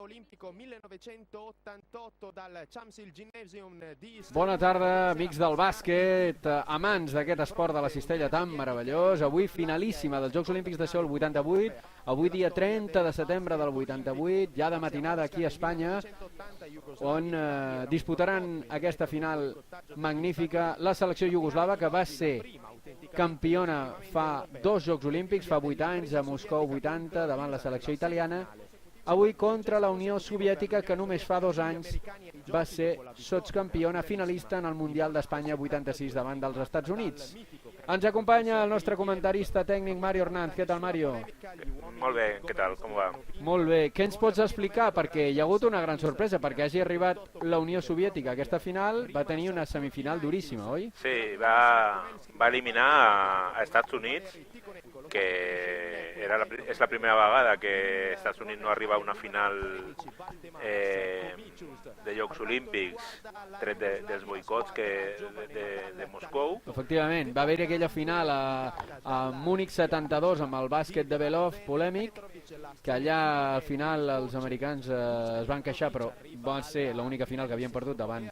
Olimpico 1988 dal Champs-Élysées Gymnasium di... Bona tarda, amics del bàsquet, amants d'aquest esport de la cistella tan meravellós. Avui finalíssima dels Jocs Olímpics de Seul 88, avui dia 30 de setembre del 88, ja de matinada aquí a Espanya, on disputaran aquesta final magnífica la selecció iugoslava, que va ser campiona fa 2 Jocs Olímpics, fa 8 anys, a Moscou 80, davant la selecció italiana, avui contra la Unió Soviètica, que només fa 2 anys va ser sotscampiona finalista en el Mundial d'Espanya 86 davant dels Estats Units. Ens acompanya el nostre comentarista tècnic Mario Hernández. Què tal, Mario? Molt bé, què tal? Com va? Molt bé. Què ens pots explicar? Perquè hi ha hagut una gran sorpresa, perquè hagi arribat la Unió Soviètica. Aquesta final va tenir una semifinal duríssima, oi? Sí, va eliminar a Estats Units, que és la primera vegada que Estats Units no arriba a una final de Jocs Olímpics, tret dels boicots de Moscou. Efectivament, va haver aquella final a Múnich 72 amb el bàsquet de Belov, polèmic, que allà al final els americans es van queixar, però va ser l'única final que havien perdut davant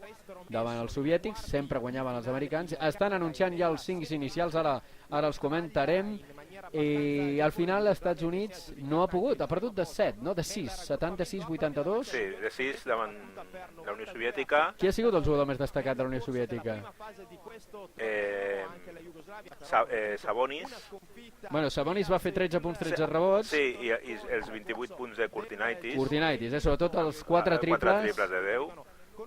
els soviètics, sempre guanyaven els americans. Estan anunciant ja els 5 inicials, ara els comentarem, i al final els Estats Units no ha pogut, ha perdut de 7, no? De 6, 76-82. Sí, de 6 davant la Unió Soviètica. Qui ha sigut el jugador més destacat de la Unió Soviètica? Sabonis. Bueno, Sabonis va fer 13 punts, 13 rebots. Sí, i els 28 punts de Kurtinaitis. Kurtinaitis, sobretot els 4 triples. 4 triples de 10.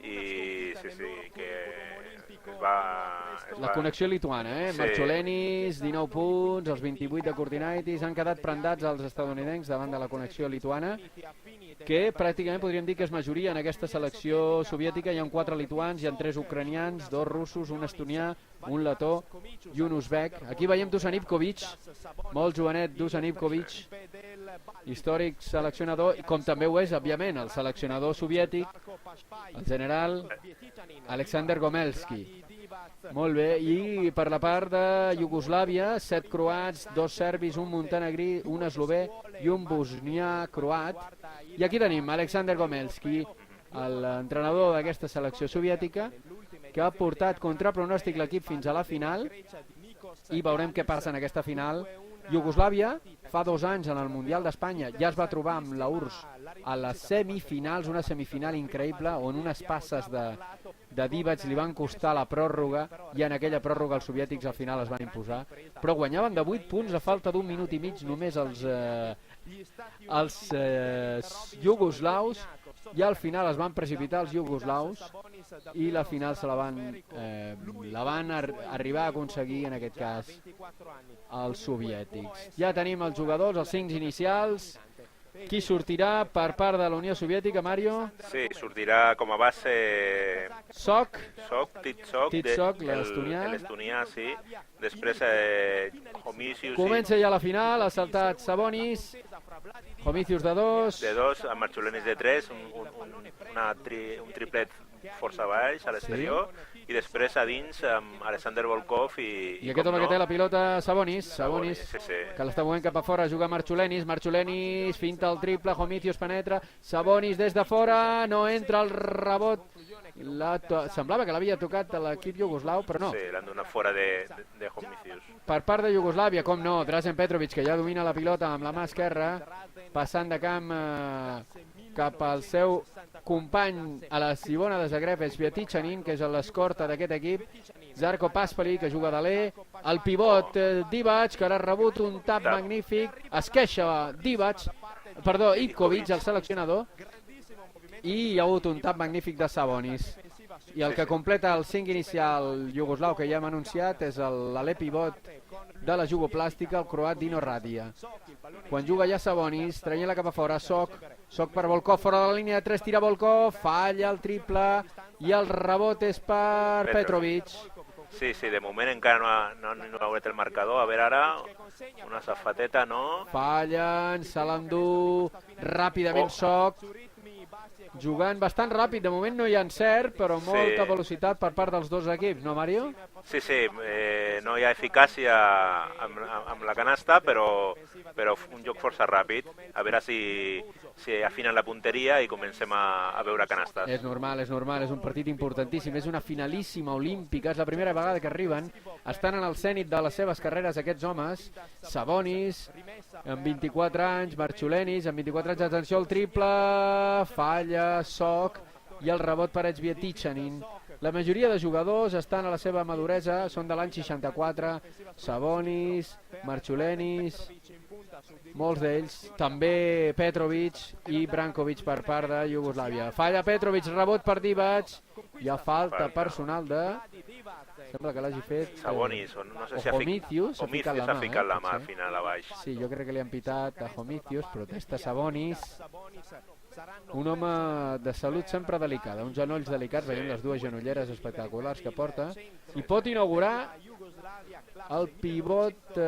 I sí, que la connexió lituana, Sí. Marciulenis, 19 punts, els 28 de Kurtinaitis, han quedat prendats els estadounidencs davant de la connexió lituana, que pràcticament podríem dir que és majoria en aquesta selecció soviètica. Hi ha 4 lituans, hi ha 3 ucranians, 2 russos, un estonià, un letó i un uzbek. Aquí veiem Dusan Ivkovic, molt jovenet Dusan Ivkovic, històric seleccionador, com també ho és, òbviament, el seleccionador soviètic, el general Alexander Gomelski. Molt bé, i per la part de Iugoslàvia, 7 croats, 2 serbis, un montenegrí, un eslové i un bosnià croat. I aquí tenim Alexander Gomelski, l'entrenador d'aquesta selecció soviètica, que ha portat contra pronòstic l'equip fins a la final, i veurem què passa en aquesta final. Iugoslàvia, fa 2 anys en el Mundial d'Espanya, ja es va trobar amb la URSS a les semifinals, una semifinal increïble, on unes passes de Divac li van costar la pròrroga, i en aquella pròrroga els soviètics al final es van imposar, però guanyaven de 8 punts a falta d'1 minut i mig només els iugoslaus, i al final es van precipitar els iugoslaus i la final se la van arribar a aconseguir, en aquest cas, els soviètics. Ja tenim els jugadors, els 5 inicials. Qui sortirà per part de la Unió Soviètica, Mario? Sí, sortirà com a base Titsok, l'estonià, sí. Després Homicius. Comença ja la final, ha saltat Sabonis, Homicius de 2. De 2, amb Marciulenis de 3, un triplet força baix a l'exterior, i després a dins amb Alexander Volkov i aquest home que té la pilota, Sabonis, que l'està movent cap a fora, juga Marciulenis, finta el triple, Homicius penetra, Sabonis des de fora, no entra el rebot, semblava que l'havia tocat a l'equip iugoslau, però no. Sí, l'han donat fora de Homicius. Per part de Iugoslàvia, com no, Drazen Petrovic, que ja domina la pilota amb la mà esquerra, passant de camp cap al seu company a la Cibona de Zagreb, Sviatichanin, que és l'escorta d'aquest equip, Zarko Paspali, que juga de l'E, el pivot Divac, que ara ha rebut un tap magnífic, es queixa Ivkovic, el seleccionador, i hi ha hagut un tap magnífic de Sabonis. I el que completa el 5 inicial iugoslau que ja hem anunciat és l'alè pivot de la jugoplàstica, el croat Dino Radia. Quan juga ja Sabonis, traient-la cap a fora, Sok per Volkov, fora de la línia de 3, tira Volkov, falla el triple, i el rebot és per Petrovic. Sí, de moment encara no ha obert el marcador. A veure ara, una safateta, no? Fallen, se l'endú ràpidament Sok, jugant bastant ràpid, de moment no hi ha encert, però molta velocitat per part dels dos equips, no, Mario? Sí, no hi ha eficàcia amb la canasta, però un joc força ràpid. A veure si afinen la punteria i comencem a veure canastes. És normal, és un partit importantíssim, és una finalíssima olímpica, és la primera vegada que arriben, estan en el zènit de les seves carreres aquests homes, Sabonis, amb 24 anys, Marciulenis, amb 24 anys, atenció al triple, falla, Soc, i el rebot per Edzvietichanin. La majoria de jugadors estan a la seva maduresa, són de l'any 64, Sabonis, Marciulenis, molts d'ells, també Petrovic i Brankovic per part de Iugoslàvia. Falla Petrovic, rebot per Divac, hi ha falta personal de... Sembla que l'hagi fet... Sabonis, no sé si Homicius, s'ha ficat la mà al final a baix. Sí, jo crec que li han pitat a Homicius, protesta Sabonis. Un home de salut sempre delicada, uns genolls delicats, veiem les dues genolleres espectaculars que porta, i pot inaugurar el pivot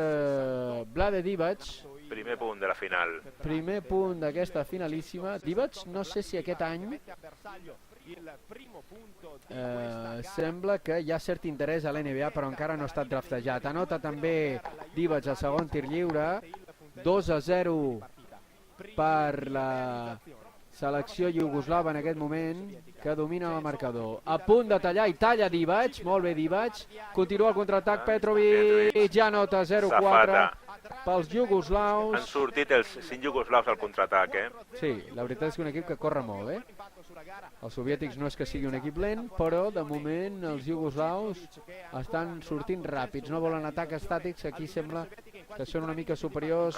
Vlade Divac. Primer punt de la final. Primer punt d'aquesta finalíssima. Divac, no sé si aquest any sembla que hi ha cert interès a l'NBA, però encara no ha estat draftejat. Anota també Divac el segon tir lliure, 2-0 per la selecció iugoslava en aquest moment, que domina el marcador. A punt de tallar i talla Divac, molt bé Divac, continua el contraatac Petrovic, ja nota 0-4 pels iugoslaus. Han sortit els 5 iugoslaus al contraatac, Sí, la veritat és que un equip que corre molt, Els soviètics no és que sigui un equip lent, però de moment els iugoslaus estan sortint ràpids, no volen atacs estàtics, aquí sembla que són una mica superiors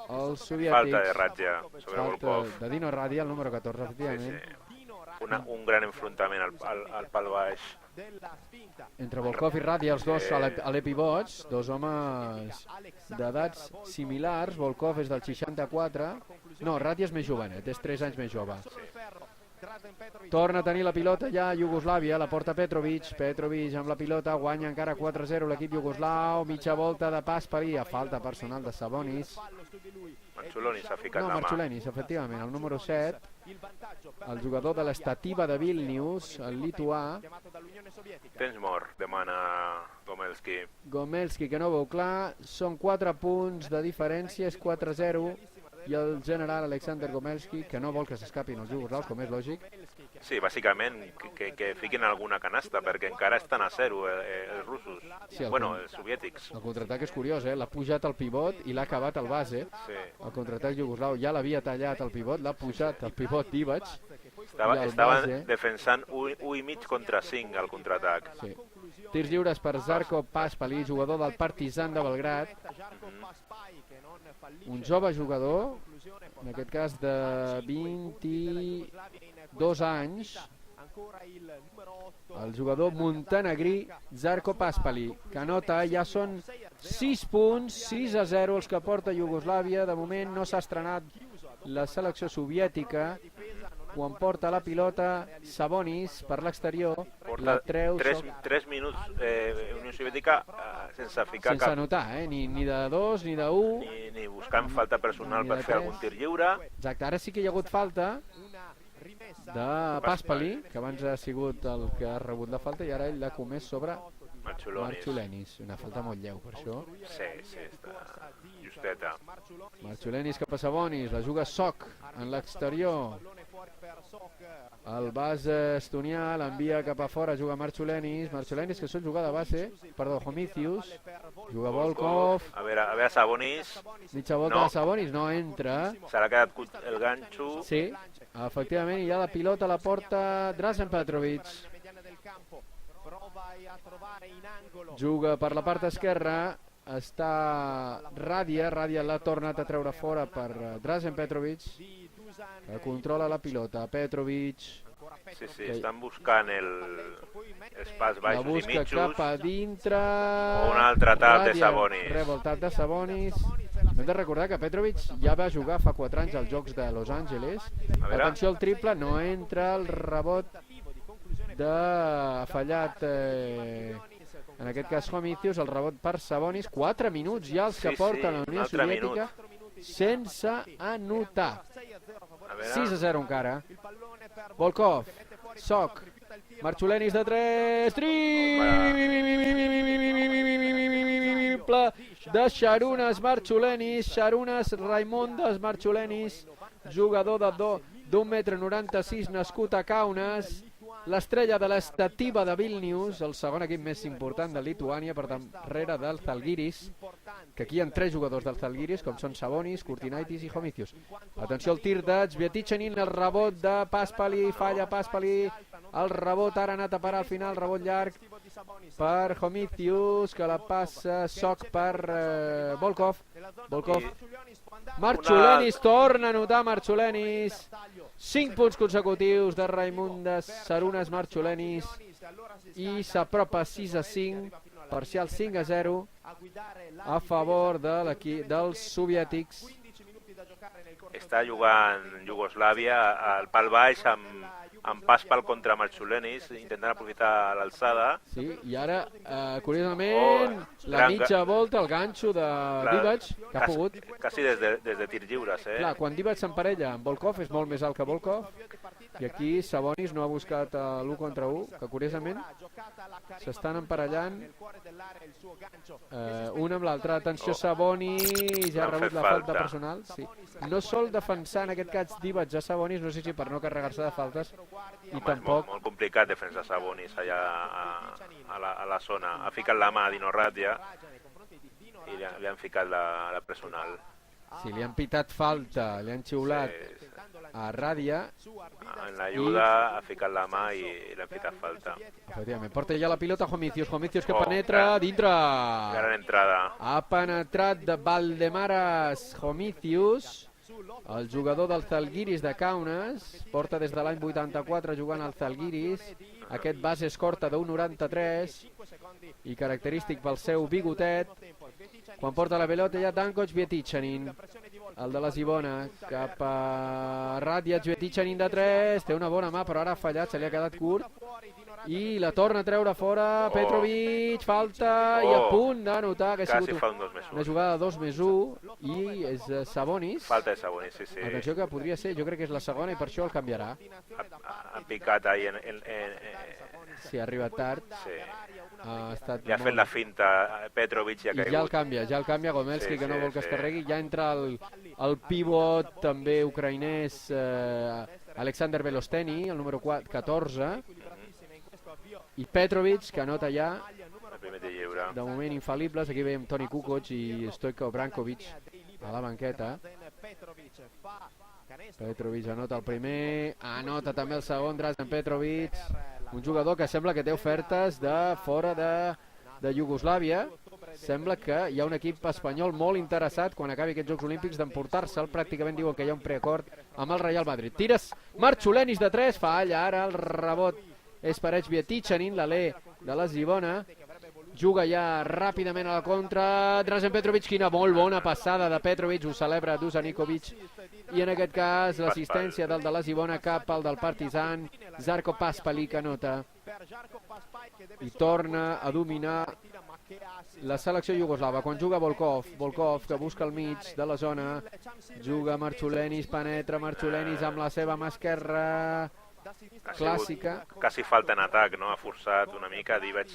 als soviètics. Falta de Radja sobre Volkov. Falta de Dino Radja, el número 14, efectivament. Un gran enfrontament al pal baix. Entre Volkov i Radja, els dos a l'epivots, dos homes d'edats similars. Volkov és del 64. No, Radja és més jovenet, és 3 anys més jove. Torna a tenir la pilota ja Iugoslàvia, la porta Petrovic. Petrovic amb la pilota, guanya encara 4-0 l'equip iugoslau, mitja volta de pas per a falta personal de Sabonis. Marciulenis s'ha ficat la mà. Marciulenis, efectivament, el número 7, el jugador de l'Estativa de Vilnius, el lituà. Temps mort, demana Gomelski. Gomelski, que no veu clar, són 4 punts de diferència, és 4-0, i el general Alexander Gomelski, que no vol que s'escapin els jugoslaus, com és lògic. Sí, bàsicament que fiquin alguna canasta, perquè encara estan a 0 els russos, els soviètics. El contraatac és curiós, l'ha pujat al pivot i l'ha acabat al base. El contraatac iugoslau ja l'havia tallat al pivot, l'ha pujat al pivot Divac. Estaven defensant 1,5 contra 5 al contraatac. Tirs lliures per Zarko Paspali, jugador del Partizan de Belgrad. Un jove jugador, en aquest cas de 22 anys, el jugador montenegrí Zarko Paspali, que anota, ja són 6 punts, 6-0 els que porta Iugoslàvia. De moment no s'ha estrenat la selecció soviètica. Quan porta la pilota Sabonis per l'exterior, la treu... 3 minuts Unió Soviètica sense ficar sense anotar, ni de 2 ni de 1. Ni buscant falta personal per fer algun tir lliure. Exacte, ara sí que hi ha hagut falta de Paspali, que abans ha sigut el que ha rebut la falta, i ara ell l'ha comès sobre Marciulenis. Una falta molt lleu, per això. Sí, està justeta. Marciulenis cap a Sabonis, la juga Soc en l'exterior. El base estonià l'envia cap a fora, juga Marciulenis, que sol jugar de base, perdó, Homicius, juga Volkov. A veure Sabonis. Mitja volta de Sabonis, no entra. Se l'ha quedat el ganxo. Sí, efectivament, i ja la pilota la porta Drazen Petrovic. Juga per la part esquerra, està Radja l'ha tornat a treure fora per Drazen Petrovic, que controla la pilota. Petrovic. Sí, estan buscant els pas baixos i mitjos. La busca cap a dintre. O un altre tap de Sabonis. Reba el tap de Sabonis. Hem de recordar que Petrovic ja va jugar fa 4 anys als Jocs de Los Angeles. Atenció al triple, no entra el rebot ha fallat en aquest cas Homicius, el rebot per Sabonis. 4 minuts ja els que porten la Unió Soviètica sense anotar. 6-0 encara. Volkov, Soc, Marchulenis de 3, triple de Sharunas Marchulenis, Sharunas Raimondas Marchulenis, jugador d'1,96 m, nascut a Kaunas, l'estrella de l'Estativa de Vilnius, el segon equip més important de Lituània, per darrere del Zalgiris, que aquí hi ha 3 jugadors del Zalgiris, com són Sabonis, Kurtinaitis i Homicius. Atenció al tir de Zvjetičanin, el rebot de Paspali, falla Paspali, el rebot ara ha anat a parar al final, rebot llarg per Homicius, que la passa Soc per Volkov. Marchulenis, torna a notar Marchulenis, 5 punts consecutius de Raimundas Sarunas Marchulenis i s'apropa 6-5, parcial 5-0 a favor dels soviètics. Està jugant Iugoslàvia al pal baix amb Paspal contra Marchulenis, intentant aprofitar l'alçada. Sí, i ara, curiosament, la mitja volta, el ganxo de Divac, que ha pogut. Quasi des de tirs lliures, Clar, quan Divac s'emparella amb Volkov, és molt més alt que Volkov, i aquí Sabonis no ha buscat l'1 contra 1, que curiosament s'estan emparellant un amb l'altre. Atenció, Sabonis, ja ha rebut la falta personal. Sí. No sol defensar en aquest cas Divac a Sabonis, no sé si per no carregar-se de faltes, i tampoc... Molt complicat defensar Sabonis allà a la zona. Ha ficat la mà a Dino Radja i li han ficat la personal. Sí, li han pitat falta, li han xiulat a Radja. En l'ajuda ha ficat la mà i li han ficat falta. Efectivament, porta ja la pilota Homicius que penetra dintre. Gran entrada. Ha penetrat de Valdemaras Homicius, el jugador del Zalgiris de Kaunas, porta des de l'any 84 jugant al Zalgiris. Aquest base és corta d'1,93 i característic pel seu bigotet. Quan porta la pilota hi ha Danko Zvjetičanin, el de la Zibona, cap a Radja. Zvjetičanin de 3, té una bona mà però ara ha fallat, se li ha quedat curt i la torna a treure fora Petrovic, falta i a punt d'anotar que ha sigut una jugada de 2+1 i és Sabonis. Falta de Sabonis, sí. Atenció que podria ser, jo crec que és la segona i per això el canviarà. Ha picat ahí Sí, ha arribat tard. Li ha fet la finta Petrovic i ha caigut. I ja el canvia Gomelski, que no vol que es carregui. Ja entra el pivot també ucraïnès Alexander Velosteni, el número 14, i Petrovic, que anota ja. De moment infal·libles. Aquí veiem Toni Kukoc i Stojko Brankovic a la banqueta. Petrovic anota el primer, anota també el segon, Drazen Petrovic, un jugador que sembla que té ofertes de fora de Iugoslàvia. Sembla que hi ha un equip espanyol molt interessat quan acabi aquests Jocs Olímpics d'emportar-se'l. Pràcticament diuen que hi ha un preacord amb el Real Madrid. Tires Marchulenis de 3, falla ara, el rebot és per Zvjetičanin, l'alè de la Zibona. Juga ja ràpidament a la contra Drazen Petrovic, quina molt bona passada de Petrovic, ho celebra Dusan Ivkovic, i en aquest cas l'assistència del de la Zibona cap al del Partizan, Zarko Paspali, que anota i torna a dominar la selecció iugoslava. Quan juga Volkov que busca el mig de la zona, juga Marchulenis, penetra Marchulenis amb la seva mà esquerra clàssica. Quasi falta en atac, no? Ha forçat una mica Divac.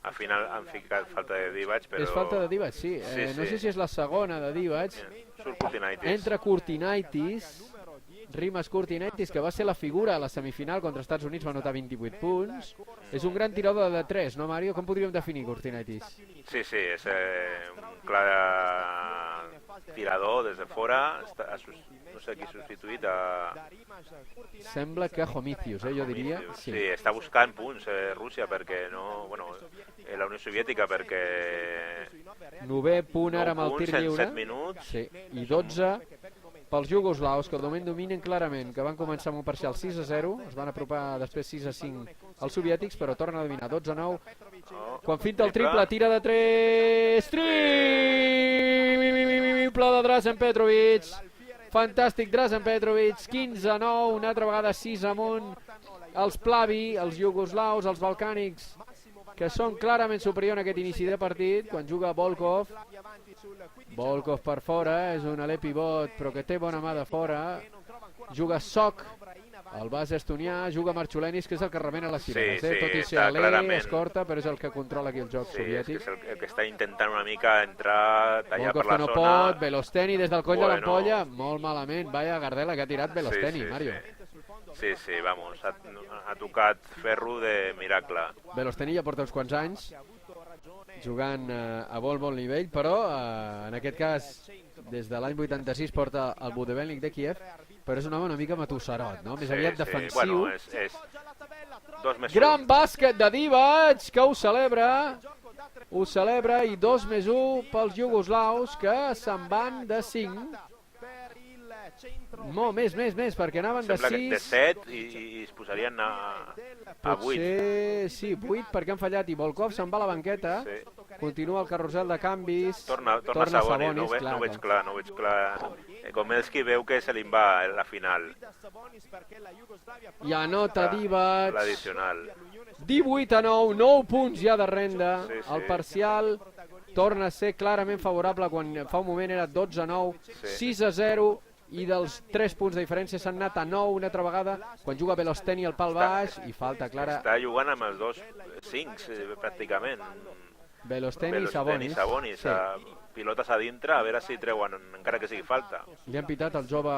Al final han ficat falta de Divac, però... És falta de Divac, sí. No sé si és la segona de Divac. Surt Kurtinaitis. Entra Kurtinaitis, Rimas Kurtinaitis, que va ser la figura a la semifinal contra Estats Units, va anotar 28 punts. És un gran tirador de 3, no, Mario? Com podríem definir Kurtinaitis? Sí, és un clar tirador des de fora. No sé qui ha substituït a... Sembla que Homicius, jo diria. Sí, està buscant punts Rússia perquè no... Bueno, la Unió Soviètica perquè... 9 punt ara amb el tir lliure. 7 minuts. Sí, i 12 pels iugoslaus, que de moment dominen clarament, que van començar amb un parcial 6-0, es van apropar després 6-5 als soviètics, però tornen a dominar 12-9. Quan finta el triple, tira de 3, triple de Drazen Petrovic, fantàstic Drazen Petrovic, 15-9, una altra vegada 6 amunt, els Plavi, els iugoslaus, els balcànics, que són clarament superior en aquest inici de partit. Quan juga Volkov per fora, és un alè pivot però que té bona mà de fora. Juga Soc el bas estonià, juga Marchulenis, que és el que remena les cireres, Sí, tot i ser està alè, clarament. escorta, però és el que controla aquí el joc soviètic. És el que està intentant una mica entrar, tallar per Volkov la que no zona. pot, Belosteni des del coll de Bueno. l'ampolla, molt malament, vaya Gardela que ha tirat Belosteni, Mario. Sí, vamos, ha tocat ferro de miracle. Belosteni ja porta uns quants anys jugant a bon nivell, però en aquest cas des de l'any 86 porta el Budevelnik de Kiev, però és un home una mica matusserot, no? Més aviat defensiu. Bueno, és 2+1. Gran bàsquet de Divac, que ho celebra i 2+1 pels jugoslaus, que se'n van de 5. Molt més, perquè anaven de 6. Sembla que de 7 i es posarien a 8. Potser, sí, 8 perquè han fallat i Volkov se'n va a la banqueta. Sí. Continua el carrusel de canvis. Torna Sabonis, no ho veig clar. Komelski veu que se li va la final. I anota Divac. L'addicional. 18-9, 9 punts ja de renda. Sí. El parcial torna a ser clarament favorable quan fa un moment era 12-9, 6-0 i dels 3 punts de diferència s'han anat a 9 una altra vegada quan juga Belosteni al pal baix i falta clara. Està jugant amb els dos 5 pràcticament. Belosteni i Sabonis. Sí. Pilotes a dintre, a veure si treuen, encara que sigui falta. Li han pitat el jove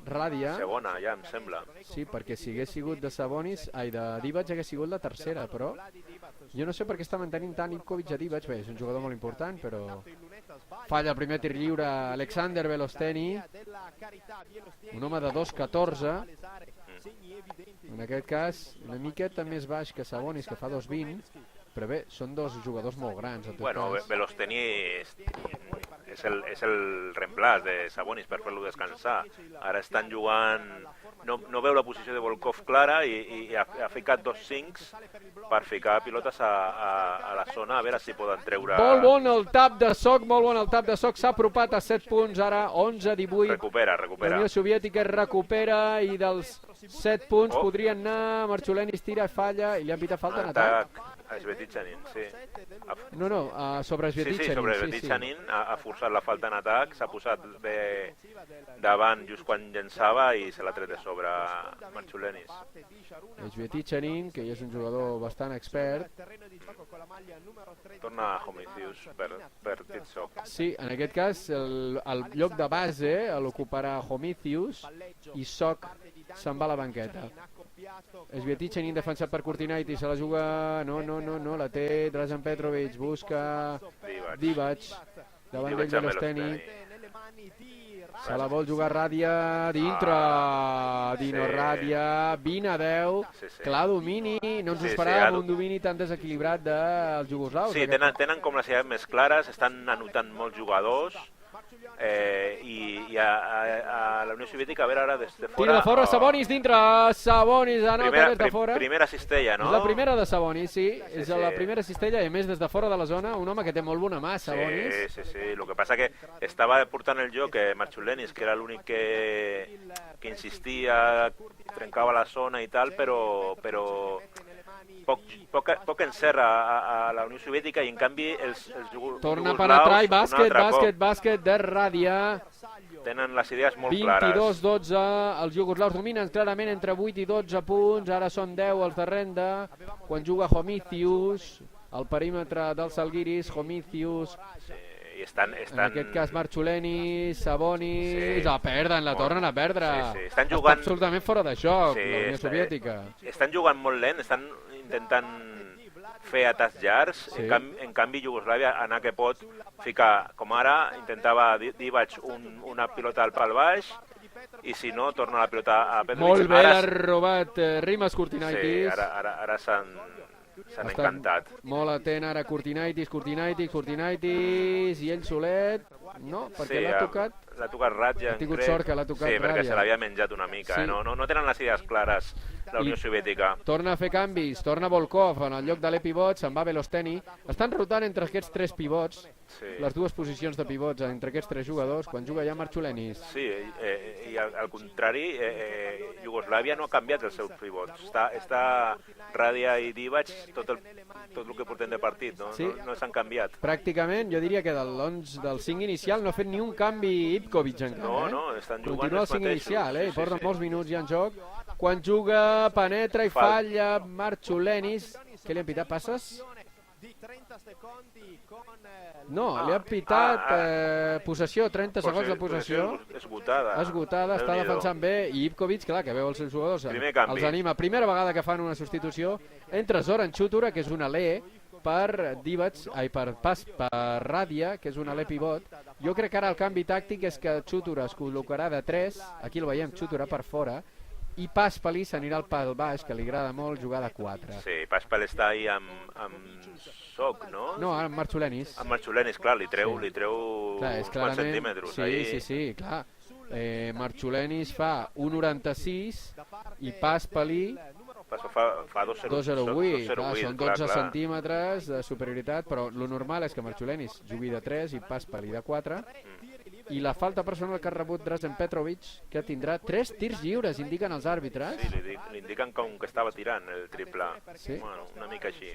Ràdia. Segona, ja, em sembla. Sí, perquè si hagués sigut de Sabonis, de Divac hagués sigut la tercera, però jo no sé per què està mantenint tant Ivkovic a Divac. Bé, és un jugador molt important, però falla el primer tir lliure Alexander Belosteni, un home de 2'14". En aquest cas, una miqueta més baix que Sabonis, que fa 2'20", però bé, són dos jugadors molt grans. Bueno, Belosteni és el reemplaç de Sabonis per fer-lo descansar. Ara estan jugant... No veu la posició de Volkov clara i ha ficat 2 5s per ficar pilotes a la zona, a veure si poden treure... Molt bon el tap de Soc, s'ha apropat a 7 punts, ara 11-18. Recupera. La Unió Soviètica recupera i dels 7 punts podrien anar, Marchulenis tira, falla i li han pitat falta en atac. A Svetitxanin, sí. Sobre Svetitxanin. Sí, sobre Svetitxanin ha forçat la falta en atac, s'ha posat bé davant just quan llençava i se l'ha tret de sobre Marchulenis. Svetitxanin, que ja és un jugador bastant expert. Torna a Homicius per Titsok. Sí, en aquest cas el lloc de base l'ocuparà Homicius i Soc se'n va a la banqueta. Svetitxanin defensat per Kurtinaitis, se la juga... No, la té Dražen Petrovic, busca Divac, davant d'ell Belosteni. Se la vol jugar Ràdia, dintre, Dino Ràdia, 20-10, clar domini, no ens ho esperàvem, un domini tan desequilibrat dels jugoslaus. Sí, tenen com les idees més clares, estan anotant molts jugadors, i a la Unió Soviètica, a veure ara des de fora... Tira de fora, Sabonis dintre, Sabonis anota des de fora. Primera cistella, no? És la primera de Sabonis, sí, és la primera cistella i a més des de fora de la zona, un home que té molt bona mà, Sabonis. Sí, el que passa que estava portant el joc Marchulenis, que era l'únic que insistia, trencava la zona i tal, però poc encert a la Unió Soviètica i en canvi els jugoslaus... Torna a penetrar i bàsquet de Ràdia. Tenen les idees molt clares. 22-12, els jugoslaus dominen clarament entre 8 i 12 punts, ara són 10 els de renda, quan juga Homicius, al perímetre dels Salguiris, Homicius... En aquest cas Marchulenis, Sabonis, la perden, la tornen a perdre. Estan jugant... Està absolutament fora de joc, la Unió Soviètica. Estan jugant molt lent, estan intentant fer atacs llargs, en canvi Iugoslàvia anar que pot ficar, com ara, intentava Divac una pilota al pal baix, i si no, torna la pilota a Petrovic. Molt bé, l'ha robat Rimas Kurtinaitis. Sí, ara s'han encantat. Molt atent ara Kurtinaitis, i ell solet, no? Perquè l'ha tocat. L'ha tocat Radja. Ha tingut sort que l'ha tocat Radja. Sí, perquè se l'havia menjat una mica. No tenen les idees clares la Unió Soviètica. Torna a fer canvis, torna Volkov en el lloc de l'e-pivot, se'n va Belosteni. Estan rotant entre aquests 3 pivots, les dues posicions de pivots entre aquests 3 jugadors, quan juga ja Marchulenis. Sí, i al contrari, Iugoslàvia no ha canviat els seus pivots. Està Ràdia i Divac tot el que portem de partit, no s'han canviat. Pràcticament, jo diria que del 5 inicial no ha fet ni un canvi Ivkovic encara. No, estan jugant continua el 5 inicial, i porten molts minuts ja en joc. quan juga, penetra i falla Marchulenis. Què li han pitat, passes? No, li han pitat possessió, 30 segons de possessió. Esgotada. Esgotada, està defensant bé. I Ivkovic, clar, que veu els seus jugadors, els anima. Primera vegada que fan una substitució. Entra Zoran Čutura, que és un alè, per Divac, per Ràdia, que és un alè pivot. Jo crec que ara el canvi tàctic és que Čutura es col·locarà de 3, aquí el veiem, Čutura per fora, i Paspali s'anirà al pal baix, que li agrada molt jugar de 4. Sí, Paspali està ahí amb Soc, no? No, amb Marchulenis. Amb Marchulenis, clar, li treu uns quants centímetres. Sí, clar. Marchulenis fa 1,96 i Paspali fa 2,08, són 12 centímetres de superioritat, però el normal és que Marchulenis jugui de 3 i Paspali de 4. I la falta personal que ha rebut Drazen Petrovic, que tindrà 3 tirs lliures, indiquen els àrbitres. Sí, li indiquen com que estava tirant el triple. Sí? Bueno, una mica així.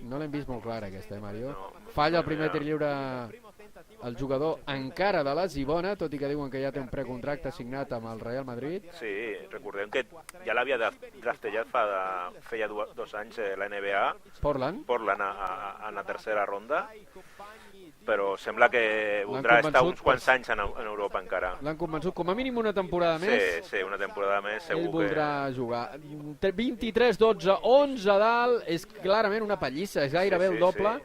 No l'hem vist molt clara aquesta, Mario? Falla el primer tir lliure el jugador encara de la Zibona, tot i que diuen que ja té un precontracte signat amb el Real Madrid. Sí, recordem que ja l'havia draftellat feia 2 anys la NBA. Portland en la tercera ronda, però sembla que voldrà estar uns quants anys en Europa encara. L'han convençut, com a mínim una temporada més. Sí, una temporada més segur que... Ell voldrà jugar. 23-12, 11 dalt, és clarament una pallissa, és gairebé el doble.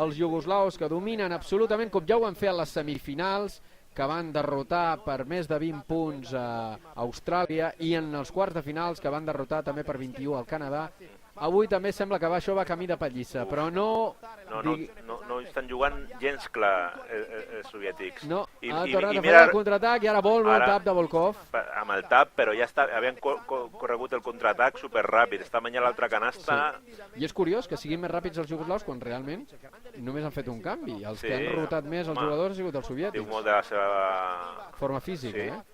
Els iugoslaus que dominen absolutament, com ja ho van fer a les semifinals, que van derrotar per més de 20 punts a Austràlia, i en els quarts de finals que van derrotar també per 21 al Canadà. Avui també sembla que això va camí de pallissa, però no estan jugant gens clar els soviètics. No, ha tornat a fer el contraatac i ara vol el tap de Volkov. Amb el tap, però ja havien corregut el contraatac superràpid, està menjant l'altra canasta. I és curiós que siguin més ràpids els jugoslaus quan realment només han fet un canvi. Els que han rotat més els jugadors han sigut els soviètics. Diu molt de la seva... forma física,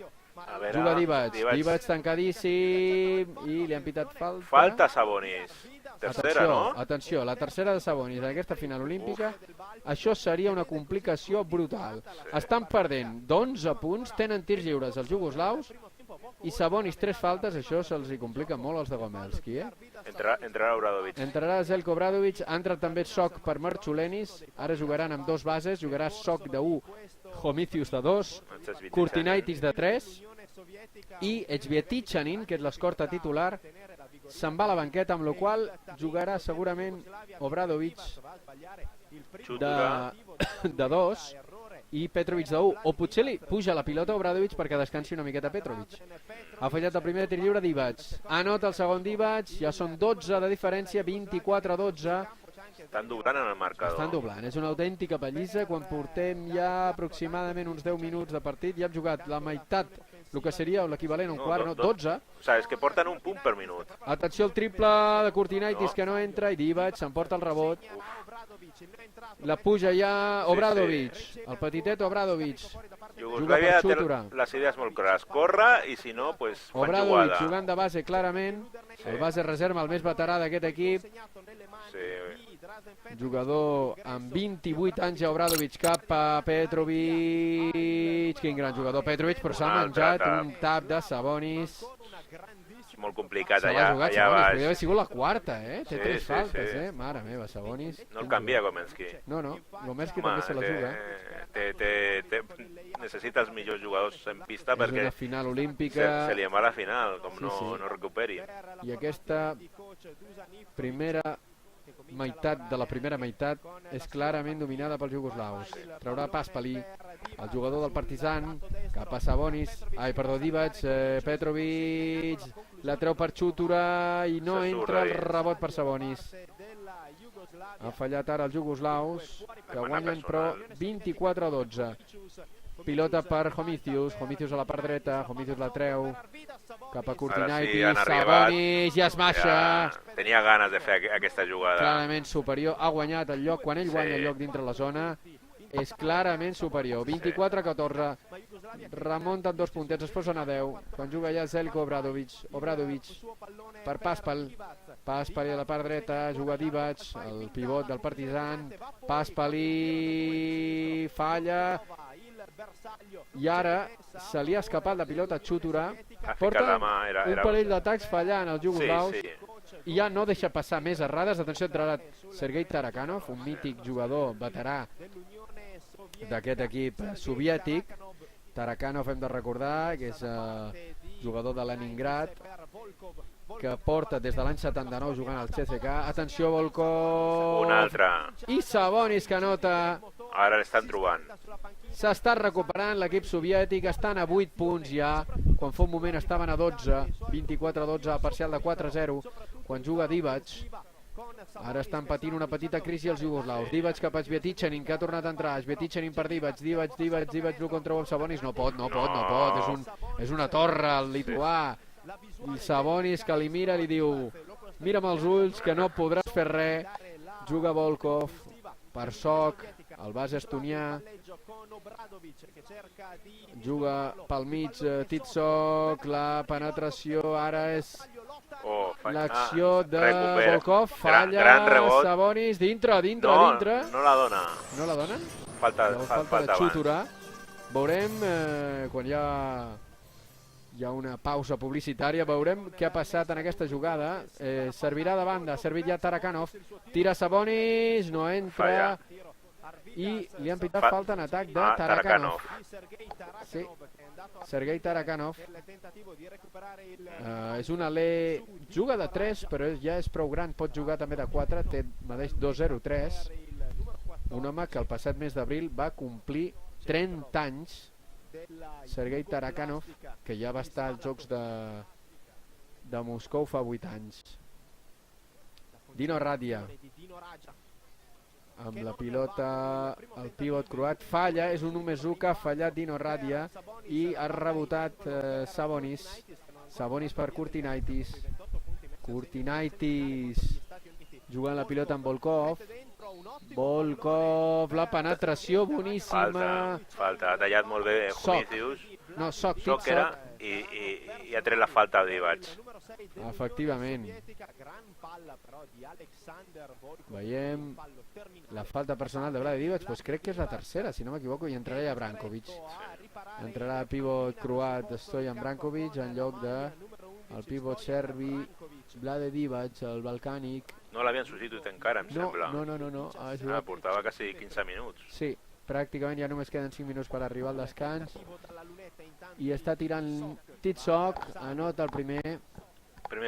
Juga Divac tancadíssim i li han pitat falta. Falta Sabonis. Tercera, no? Atenció, la tercera de Sabonis en aquesta final olímpica. Això seria una complicació brutal. Estan perdent d'11 punts, tenen tirs lliures els jugoslaus i Sabonis 3 faltes, això se'ls hi complica molt als de Gomelski, Entrarà Obradovic. Entrarà Zeljko Obradovic, ha entrat també Soc per Marchulenis, ara jugaran amb 2 bases, jugarà Soc de 1, Homicius de 2, Kurtinaitis de 3 i Echvietichanin, que és l'escorta titular, se'n va a la banqueta, amb la qual jugarà segurament Obradovic de 2 i Petrovic de 1, o potser li puja la pilota a Obradovic perquè descansi una miqueta Petrovic. Ha fallat el primer tir lliure Divac, anota el segon Divac, ja són 12 de diferència, 24-12. Estan doblant en el marcador. Estan doblant, és una autèntica pallissa. Quan portem ja aproximadament uns 10 minuts de partit, ja hem jugat la meitat, el que seria l'equivalent a un quart, 12. O sigui, és que porten un punt per minut. Atenció al triple de Kurtinaitis que no entra i Divac s'emporta el rebot. La puja ja Obradovic, el petitet Obradovic. Iugoslàvia té les idees molt clares. Corre i si no, pues fan jugada. Obradovic jugant de base clarament, el base reserva, el més veterà d'aquest equip. Jugador amb 28 anys a Obradovic, cap a Petrovic. Quin gran jugador Petrovic, però s'ha menjat un tap de Sabonis. Molt complicat allà baix. Podria haver sigut la quarta, té 3 faltes, mare meva, Sabonis. No el canvia Gomelski. No, Gomelski també se la juga. Necessita els millors jugadors en pista perquè és una final olímpica, se li va la final, com no recuperi. I aquesta primera meitat de la primera meitat és clarament dominada pels jugoslaus. Traurà Paspali, el jugador del Partizan, cap a Sabonis, Divac, Petrovic, la treu per Čutura i no entra el rebot per Sabonis. Han fallat ara els jugoslaus, que guanyen però 24-12. Pilota per Homicius a la part dreta, Homicius la treu cap a Kurtinaitis, Sabonis i es baixa. Tenia ganes de fer aquesta jugada. Clarament superior, ha guanyat el lloc, quan ell guanya el lloc dintre la zona és clarament superior, 24-14, remunten 2 puntets, es posen a 10, quan juga ja Zeljko Obradovic per Paspali a la part dreta, juga Divac, el pivot del Partizan, Paspali falla i ara se li ha escapat la pilota a Chutura. Ha ficat Porta la mà, un parell d'atacs fallant els jugoslaus Sí. i ja no deixa passar més errades. Atenció, entrarà Sergei Tarakanov, un mític jugador veterà d'aquest equip soviètic. Tarakanov, hem de recordar que és jugador de Leningrad, que porta des de l'any 79 jugant al CSKA. Atenció, Volkov. Un altre. I Sabonis, que anota. Ara l'estan trobant. S'està recuperant l'equip soviètic, estan a 8 punts ja, quan fa un moment estaven a 12, 24-12, a parcial de 4-0, quan juga Divac. Ara estan patint una petita crisi els jugoslaus. Divac cap a Svetichanin, que ha tornat a entrar. Svetichanin per Divac, Divac, 1 contra 1 amb Sabonis. No pot. És una torre el lituà. I Sabonis, que li mira, li diu: mira'm els ulls, que no podràs fer res. Juga Volkov per Soc, el base estonià. Juga pel mig Titsok, la penetració ara és l'acció de Volkov, falla Sabonis, dintre. No la dona. No la donen? Falta de Chutura. Veurem, quan hi ha una pausa publicitària, veurem què ha passat en aquesta jugada. Servirà de banda, ha servit ja Tarakanov, tira Sabonis, no entra, i li han pitat falta en atac de Tarakanov. Sí, Sergei Tarakanov. És un alè, juga de 3, però ja és prou gran, pot jugar també de 4, té mateix 2-0-3. Un home que el passat mes d'abril va complir 30 anys, Sergei Tarakanov, que ja va estar als Jocs de Moscou fa 8 anys. Dino Radia amb la pilota, el pivot croat falla, és un 1+1 que ha fallat Dino Radia i ha rebotat Sabonis per Kurtinaitis jugant la pilota amb Volkov, la penetració boníssima. Falta, ha tallat molt bé Homicius. No, Soc, i ha tret la falta a Divac. Efectivament. Veiem la falta personal de Vlade Divac, doncs crec que és la tercera, si no m'equivoco, i entrarà ja Brankovic. Entrarà pivot croat Stojan Brankovic en lloc de el pivot serbi Vlade Divac, el balcànic. No l'havien substituït encara, em sembla. No. Portava quasi 15 minuts. Sí, pràcticament ja només queden 5 minuts per arribar al descans. I està tirant Titsok, anota el primer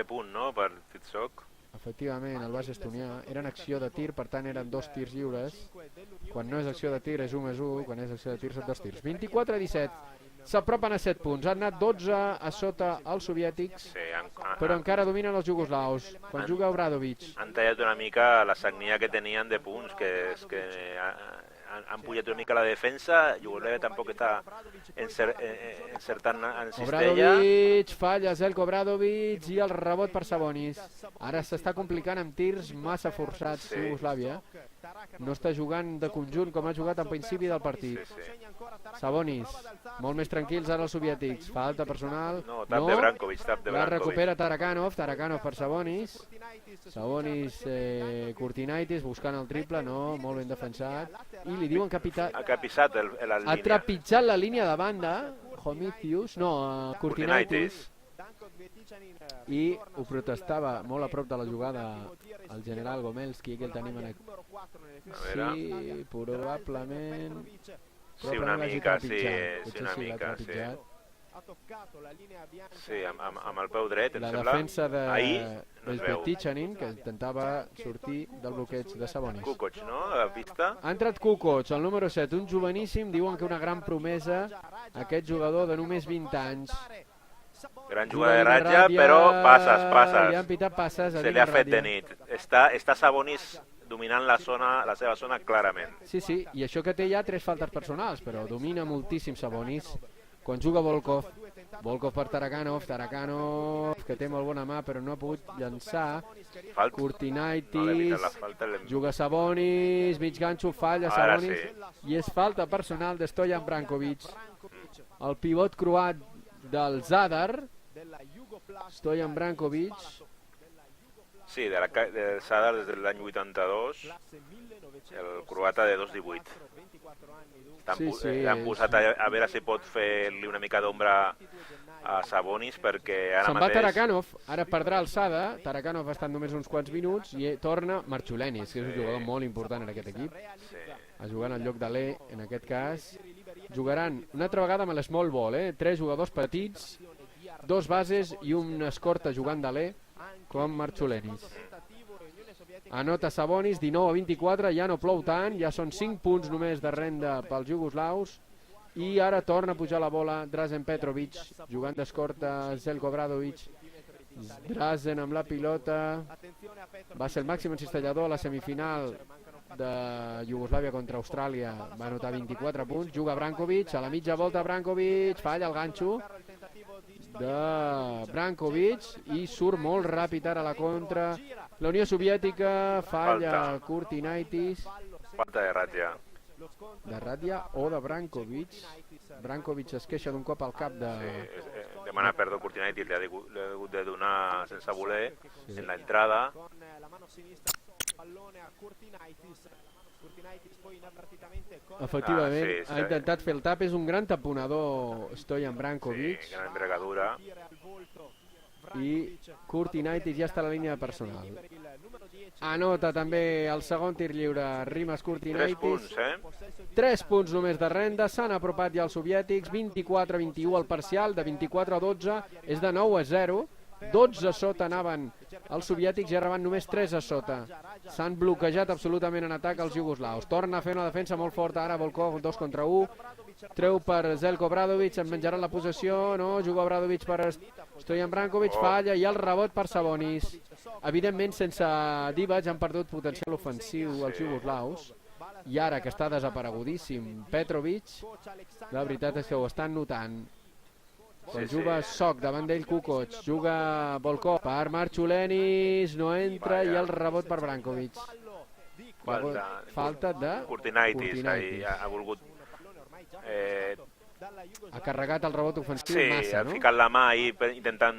punt, no?, per Titsok. Efectivament, el base estonià. Era en acció de tir, per tant eren 2 tirs lliures. Quan no és acció de tir és 1+1, quan és acció de tir són 2 tirs. 24-17. S'apropen a 7 punts. Han anat 12 a sota els soviètics, però encara dominen els jugoslaus. Quan juga Obradovic. Han tallat una mica la sagnia que tenien de punts, que és que han pujat una mica la defensa. Iugoslàvia tampoc està encertant en cistella. Obradovic, falla Zeljko Obradovic i el rebot per Sabonis. Ara s'està complicant amb tirs massa forçats Iugoslàvia. No està jugant de conjunt com ha jugat al principi del partit. Sabonis, molt més tranquils ara els soviètics. Falta personal. No, tap de Brankovic. La recupera Tarakanov per Sabonis. Sabonis, Kurtinaitis buscant el triple, no, molt ben defensat. I li diuen que ha trepitjat la línia de banda Homicius, no, Kurtinaitis, i ho protestava molt a prop de la jugada el general Gomelski, que el tenim aquí. Sí, probablement una mica, sí. Sí, amb el peu dret, em sembla. La defensa de Svetichanin, que intentava sortir del bloqueig de Sabonis. Kukoc, no?, a la pista. Ha entrat Kukoc, el número 7, un joveníssim, diuen que una gran promesa, aquest jugador de només 20 anys. Gran jugada de ratlla, però passes. Li han pitat passes. Se li ha fet de nit. Està Sabonis dominant la seva zona clarament. Sí, i això que té ja 3 faltes personals, però domina moltíssim Sabonis. Quan juga Volkov per Tarakanov, que té molt bona mà però no ha pogut llançar. Kurtinaitis, juga Sabonis, mig ganxo, falla Sabonis, i és falta personal de Stojan Brankovic. El pivot croat del Zadar, Stojan Brankovic, Sí, de Sadar des de l'any 82, el croata de 2,18. Han posat a veure si pot fer-li una mica d'ombra a Sabonis, perquè ara Se'n va mateix... Tarakanov, ara perdrà alçada, Tarakanov ha estat només uns quants minuts i torna Marchulenis, que és un jugador molt important en aquest equip. A jugar en el lloc de l'E, en aquest cas. Jugaran una altra vegada amb l'small ball, 3 jugadors petits, 2 bases i un escorta jugant de l'E, com Marchulenis. Anota Sabonis, 19-24, ja no plou tant, ja són 5 punts només de renda pels jugoslaus. I ara torna a pujar la bola Drazen Petrovic, jugant d'escorta Zeljko Obradovic. Drazen amb la pilota. Va ser el màxim encistellador a la semifinal de Iugoslàvia contra Austràlia. Va anotar 24 punts. Juga Brankovic, a la mitja volta Brankovic, falla el ganxo de Brankovic i surt molt ràpid ara a la contra. La Unió Soviètica falla Kurtinaitis. Falta de Ratja. De Ratja o de Brankovic. Brankovic es queixa d'un cop al cap de... Sí, demana perdó Kurtinaitis, li ha hagut de donar sense voler en la entrada. Efectivament, ha intentat fer el tap, és un gran taponador Stojan Brankovic. Sí, gran envergadura. I Kurtinaitis ja està a la línia personal. Anota també el segon tir lliure Rimas Kurtinaitis. 3 punts, 3 punts només de renda, s'han apropat ja els soviètics, 24-21 al parcial, de 24-12 és de 9-0, 12 a sota anaven els soviètics i ara van només 3 a sota. S'han bloquejat absolutament en atac els jugoslaus. Torna a fer una defensa molt forta ara Volkov, 2 contra 1. Treu per Zeljko Obradovic, en menjaran la possessió, no, juga Obradovic per Stojan Brankovic, falla, i el rebot per Sabonis. Evidentment, sense Divac han perdut potencial ofensiu els jugoslaus, i ara que està desaparegudíssim Petrovic, la veritat és que ho estan notant. Quan juga Sok, davant d'ell Kukoc, juga Volkov per Marchulenis, no entra, i el rebot per Brankovic. Falta de Kurtinaitis. Ha volgut... Ha carregat el rebot ofensiu massa, no? Ha ficat la mà ahí intentant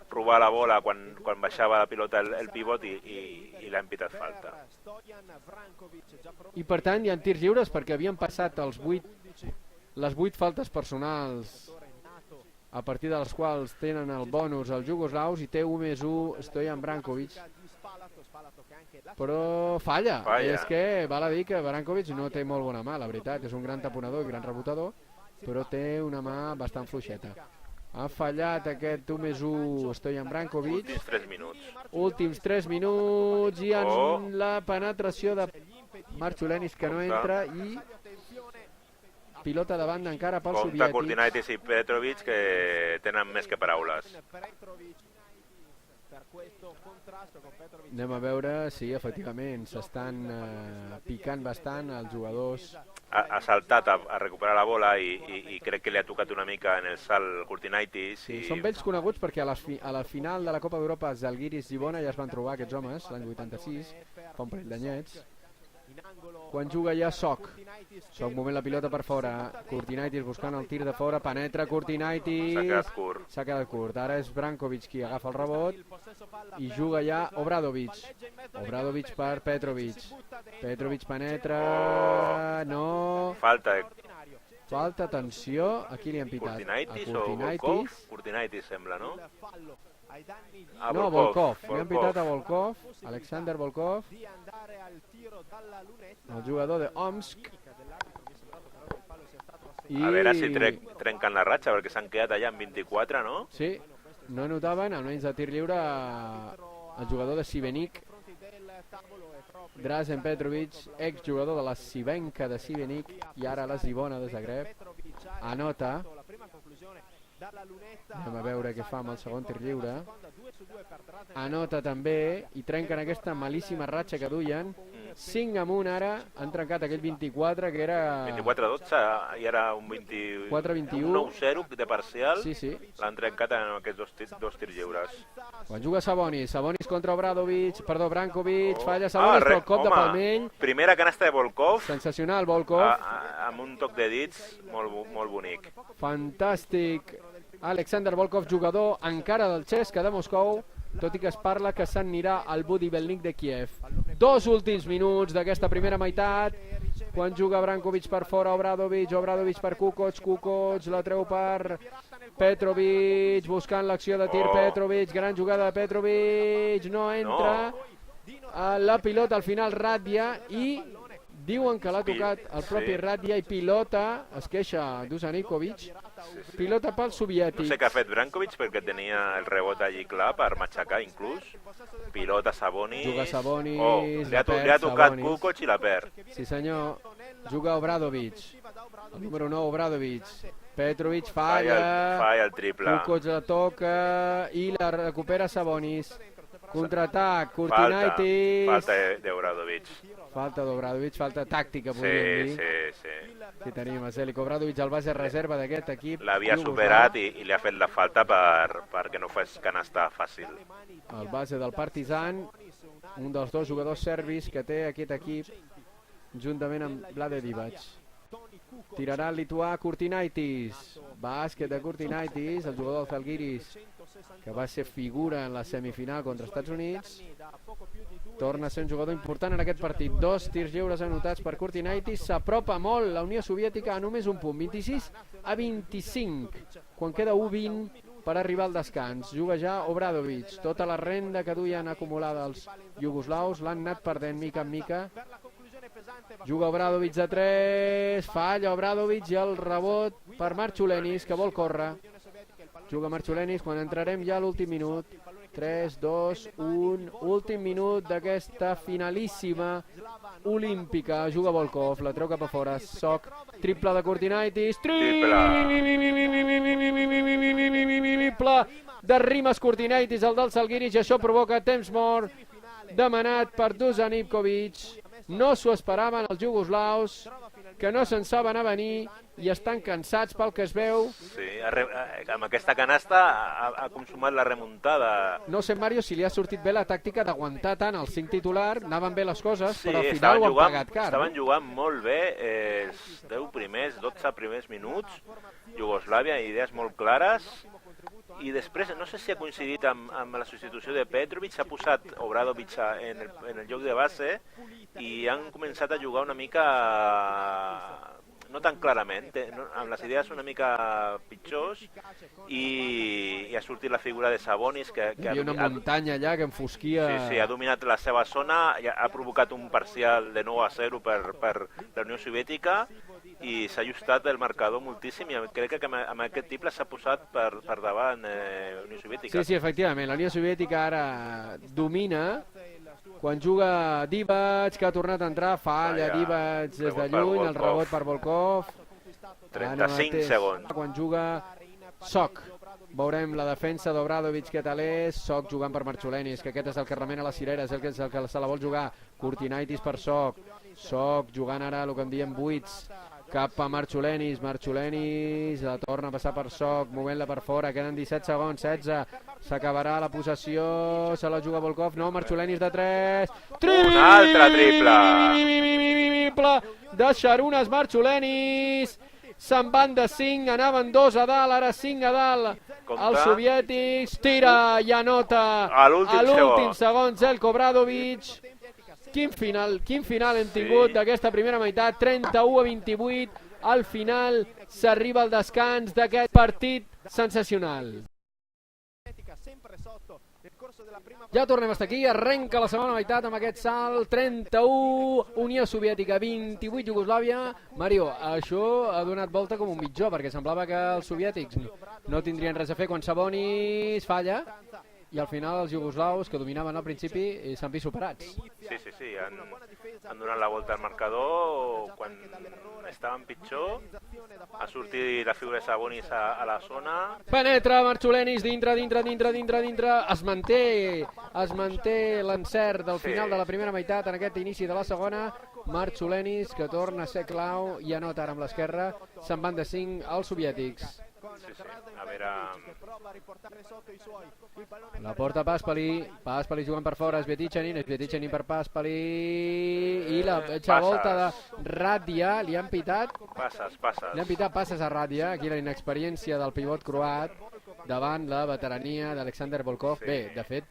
robar la bola quan baixava la pilota el pivot i l'ha empitat falta. I per tant hi ha tirs lliures perquè havien passat les 8 faltes personals a partir de les quals tenen el bonus els jugoslaus, i té 1+1 Stojan Brankovic, però falla. És que val a dir que Brankovic no té molt bona mà, la veritat, és un gran taponador i gran rebotador, però té una mà bastant fluixeta. Ha fallat aquest 1+1 Stojan Brankovic. Últims 3 minuts. Últims 3 minuts i en la penetració de Marchulenis, que no entra, i pilota de banda encara pels soviètics. Compte Kurtinaitis i Petrovic, que tenen més que paraules. Anem a veure si efectivament s'estan picant bastant els jugadors. Ha saltat a recuperar la bola i crec que li ha tocat una mica en el salt Kurtinaitis. Sí, són vells coneguts perquè a la final de la Copa d'Europa Zalgiris Gibona ja es van trobar aquests homes l'any 86, fa un parell d'anyets. Quan juga ja Sok movent la pilota per fora, Kurtinaitis buscant el tir de fora, penetra Kurtinaitis, s'ha quedat curt, ara és Brankovic qui agafa el rebot i juga ja Obradovic per Petrovic, Petrovic penetra, no, falta, atenció, a qui li han pitat? Kurtinaitis o Volkov? Kurtinaitis sembla, no? No, Volkov, li han pitat a Volkov, Alexander Volkov, el jugador de Omsk. A veure si trenquen la ratxa, perquè s'han quedat allà en 24, no? Sí, no notaven, almenys de tir lliure, el jugador de Šibenik, Drazen Petrovic, exjugador de la Sivenka de Šibenik i ara la Zibona de Zagreb, anota. Anem a veure què fa amb el segon tir lliure. Anota també i trenquen aquesta malíssima ratxa que duien. 5-1 ara, han trencat aquell 24 que era... 24-12 i ara un 9-0 de parcial. Sí. L'han trencat en aquests dos tirs lliures. Quan juga Sabonis contra Brankovic, falla Sabonis pel cop de palmell. Primera canasta de Volkov. Sensacional, Volkov. Amb un toc de dits molt bonic. Fantàstic. Alexander Volkov, jugador encara del CSKA de Moscou, tot i que es parla que s'anirà al Budivelnik de Kiev. 2 últims minuts d'aquesta primera meitat, quan juga Brankovic per fora, Obradovic per Kukoc, la treu per Petrovic, buscant l'acció de tir Petrovic, gran jugada de Petrovic, no entra, la pilota al final Radia i diuen que l'ha tocat el propi Radia i pilota, es queixa Dusan Ivkovic, pilota pel soviètic. No sé què ha fet Brankovic perquè tenia el rebot allí clar per matxacar inclús. Pilota Sabonis. Juga Sabonis, li ha tocat Kukoc i la perd. Sí senyor, juga Obradovic, el número 9 Obradovic. Petrovic falla el triple. Kukoc la toca i la recupera Sabonis. Contraatac, Kurtinaitis. Falta d'Obradovic. Falta d'Obradovic, falta tàctica, podríem dir. Sí. Aquí tenim a Zeljko Obradovic, el base reserva d'aquest equip. L'havia superat i li ha fet la falta perquè no fes canasta fàcil. El base del Partizan, un dels 2 jugadors serbis que té aquest equip, juntament amb Vlade Divac. Tirarà el lituà Kurtinaitis. Bàsquet de Kurtinaitis, el jugador del Zalgiris, que va ser figura en la semifinal contra Estats Units. Torna a ser un jugador important en aquest partit. 2 tirs lliures anotats per Kurtinaitis. S'apropa molt la Unió Soviètica a només un punt, 26-25, quan queda 1-20 per arribar al descans. Juga ja Obradovic. Tota la renda que duien acumulada els iugoslaus l'han anat perdent mica en mica. Juga Obradovic de 3, falla Obradovic i el rebot per Marciulenis, que vol córrer. Juga Marciulenis quan entrarem ja a l'últim minut. 3, 2, 1, últim minut d'aquesta finalíssima olímpica. Juga Volkov, la treu cap a fora. Soc, triple de Kurtinaitis, triple de Rimas Kurtinaitis, el del Zalgiris, i això provoca temps mort demanat per Dusan Ivkovic. No s'ho esperaven els jugoslaus, que no se'n saben a venir i estan cansats pel que es veu. Sí, amb aquesta canasta ha consumat la remuntada. No sé, Mario, si li ha sortit bé la tàctica d'aguantar tant el 5 titular, anaven bé les coses, sí, però al final ho han pagat car. Estaven jugant molt bé els 10 primers, 12 primers minuts, Iugoslàvia, idees molt clares, i després, no sé si ha coincidit amb la substitució de Petrovic, s'ha posat Obradovic en el lloc de base i han començat a jugar una mica, no tan clarament, amb les idees una mica pitjors, i ha sortit la figura de Sabonis, que hi havia una muntanya allà que enfosquia. Sí, ha dominat la seva zona, ha provocat un parcial de 9-0 per la Unió Soviètica, i s'ha ajustat el marcador moltíssim, i crec que amb aquest triple s'ha posat per davant la Unió Soviètica. Sí, efectivament, la Unió Soviètica ara domina. Quan juga Divac, que ha tornat a entrar, falla Divac des de lluny, el rebot per Volkov. 35 segons. Quan juga Soc, veurem la defensa d'Obradovic, que tal és, Soc jugant per Marciulenis, que aquest és el que remena les cireres, és el que se la vol jugar. Kurtinaitis per Soc, Soc jugant ara el que en diem buits, cap a Marciulenis, la torna a passar per Soc, movent-la per fora, queden 17 segons, 16, s'acabarà la possessió, se la juga Volkov, no, Marciulenis de 3, un altre triple de Sharunas Marciulenis, se'n van de 5, anaven 2 a dalt, ara 5 a dalt, els soviètics, tira i anota a l'últim segon Zeljko Obradovic. Quin final hem tingut d'aquesta primera meitat, 31-28, al final s'arriba al descans d'aquest partit sensacional. Ja tornem a estar aquí, arrenca la segona meitat amb aquest salt, 31 Unió Soviètica, 28 Iugoslàvia. Mario, això ha donat volta com un mitjó, perquè semblava que els soviètics no tindrien res a fer quan Sabonis falla, i al final els iugoslaus, que dominaven al principi, s'han vist superats. Sí, han donat la volta al marcador quan estaven pitjor. Ha sortit la figura de Sabonis a la zona. Penetra Marciulenis dintre. Es manté l'encert del final de la primera meitat en aquest inici de la segona. Marciulenis, que torna a ser clau i anota ara amb l'esquerra. Se'n van de 5 els soviètics. Sí, a veure... La porta Paspali jugant per fora, Svetichanin per Paspali, i la volta de Radia, li han pitat passes a Radia, aquí la inexperiència del pivot croat davant la veterania d'Alexander Volkov. Bé, de fet,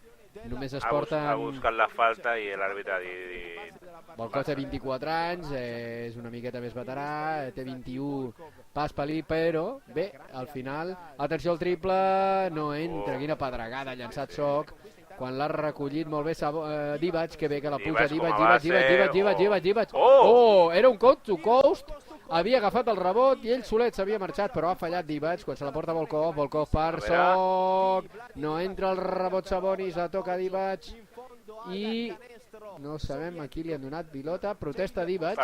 Només es Ha porten... buscat la falta i l'àrbitre ha dit... Volkov té 24 anys, és una miqueta més veterà, té 21 Paspalí, però bé, al final, atenció al triple, no entra, quina pedregada, llançat Soc, quan l'ha recollit molt bé Divac, que bé que la puja Divac. Oh, era un coast to coast, havia agafat el rebot i ell solet s'havia marxat, però ha fallat Divac quan se la porta Volkov per Soc, no entra el rebot Sabonis, la toca Divac i no sabem a qui li han donat pilota, protesta Divac.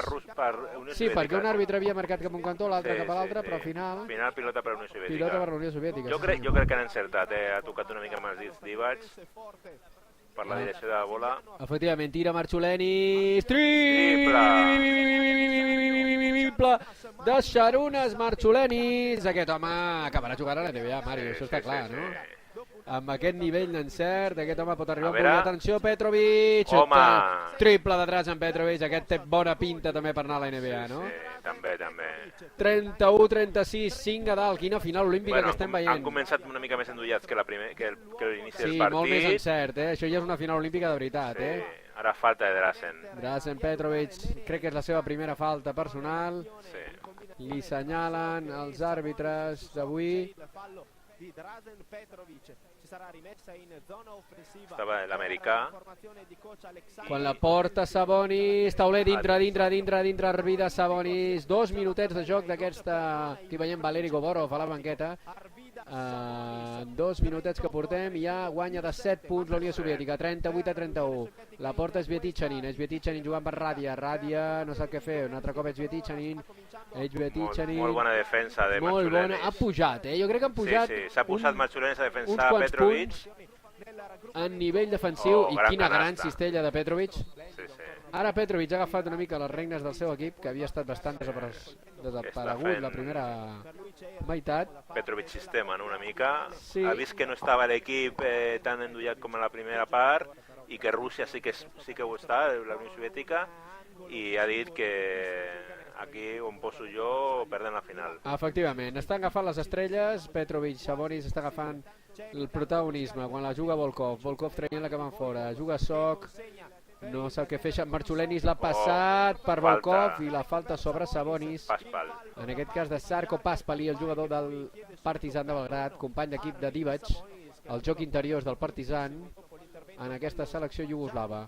Sí, perquè un àrbitre havia marcat cap a un cantó, l'altre cap a l'altre, però al final... Final pilota per la Unió Soviètica. Pilota per la Unió Soviètica. Jo crec que han encertat, ha tocat una mica amb els dits Divac per la direcció de la bola. Efectivament, tira Marciulenis, triple de Sharunas Marciulenis. Aquest home acabarà jugant a la NBA, Mario, això està clar, no? Amb aquest nivell d'encert, aquest home pot arribar a un atenció, Petrovic, triple de Drazen Petrovic, aquest té bona pinta també per anar a la NBA, no? Sí, també. 31-36, 5 a dalt, quina final olímpica que estem veient. Han començat una mica més endollats que l'inici del partit. Sí, molt més encert, això ja és una final olímpica de veritat, Ara falta de Drazen. Drazen Petrovic, crec que és la seva primera falta personal. Li senyalen els àrbitres d'avui. Estava l'americà. Quan la porta Sabonis, tauler dintre, Arvidas Sabonis, 2 minutets de joc d'aquesta, aquí veiem Valeri Govorov a la banqueta, 2 minutets que portem i ja guanya de 7 punts la Unió Soviètica, 38-31, la porta Svietichanin jugant per Radia, no sap què fer, un altre cop Svietichanin, molt bona defensa de Marciulenis. Molt bona, ha pujat, jo crec que han pujat. Sí, s'ha posat Marciulenis a defensar Petrovic. En nivell defensiu, i quina gran cistella de Petrovic. Ara Petrovic ha agafat una mica les regnes del seu equip, que havia estat bastant desaparegut la primera meitat. Petrovic sistema, no, una mica. Ha vist que no estava l'equip tan endollat com a la primera part i que Rússia sí que ho està, la Unió Soviètica, i ha dit que aquí on poso jo perden la final. Efectivament, estan agafant les estrelles, Petrovic, Sabonis està agafant el protagonisme quan la juga Volkov traient la que van fora, juga Soc, no sap què fer, Marciulenis l'ha passat per Volkov i la falta sobre Sabonis, en aquest cas de Sarko Paspalí, el jugador del Partizan de Belgrad, company d'equip de Divac, el joc interior del Partizan en aquesta selecció iugoslava.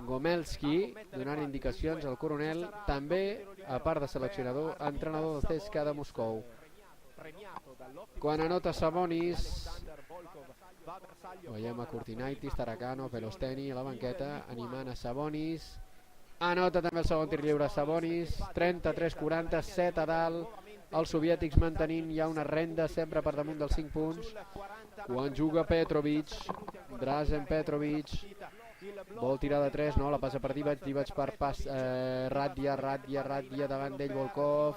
Gomelski donant indicacions al coronel, també a part de seleccionador, entrenador del CSKA de Moscou. Quan anota Sabonis, veiem a Kurtinaitis, Tarakano, Pelosteni a la banqueta, animant a Sabonis, anota també el segon tir lliure Sabonis, 33-40, 7 a dalt, els soviètics mantenint ja una renda sempre per damunt dels 5 punts. Quan juga Petrovic, Drazen Petrovic, vol tirar de 3, no, la passa per Divac per Radia davant d'ell Volkov,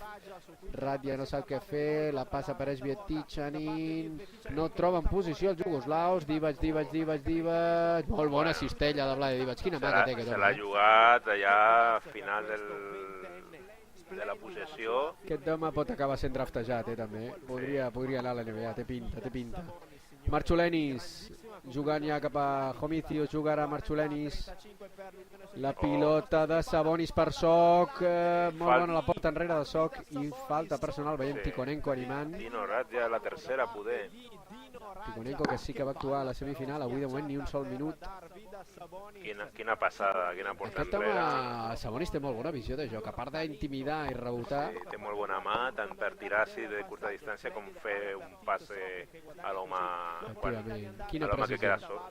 Radia no sap què fer, la passa per Svietichanin, no troba en posició els jugoslaus, Divac, molt bona cistella de Vlade Divac, quina mà que té aquest home. Se l'ha jugat allà a final de la possessió. Aquest home pot acabar sent draftejat, també, podria anar a la NBA, té pinta. Marciulenis jugant ja cap a Homicios, juga ara Marciulenis, la pilota de Sabonis per Soc, molt bona la porta enrere de Soc i falta personal, veiem Tikhonenko animant. Dino Radia, la tercera poder. Tikhonenko que sí que va actuar a la semifinal, avui de moment ni un sol minut. Quina passada, quina porta enrere. Aquest home, Sabonis té molt bona visió de joc, a part d'intimidar i rebotar. Sí, té molt bona mà, tant per tirar-s'hi de curta distància com fer un passe a l'home que queda suelto.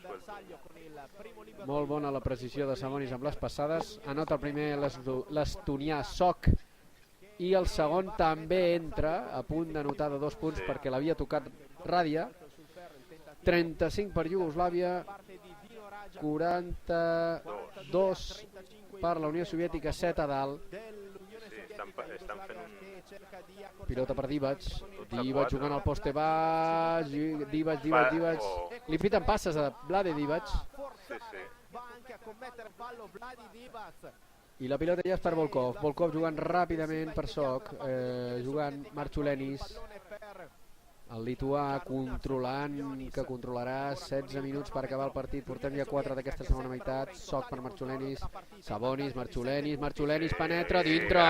Molt bona la precisió de Sabonis amb les passades. Anota el primer l'estonià Soc i el segon també entra a punt d'anotar de 2 punts perquè l'havia tocat Radia. 35 per Iugoslàvia, 42 per la Unió Soviètica, 7 a dalt. Estan fent un... Pilota per Divac jugant al poste baix, Divac. Li piten passes a Vlade Divac. I la pilota ja és per Volkov jugant ràpidament per Soc, jugant Marciulenis. El lituà controlant, que controlarà 16 minuts per acabar el partit. Portem ja 4 d'aquesta segona meitat. Soc per Marchulenis, Sabonis, Marchulenis penetra dintre.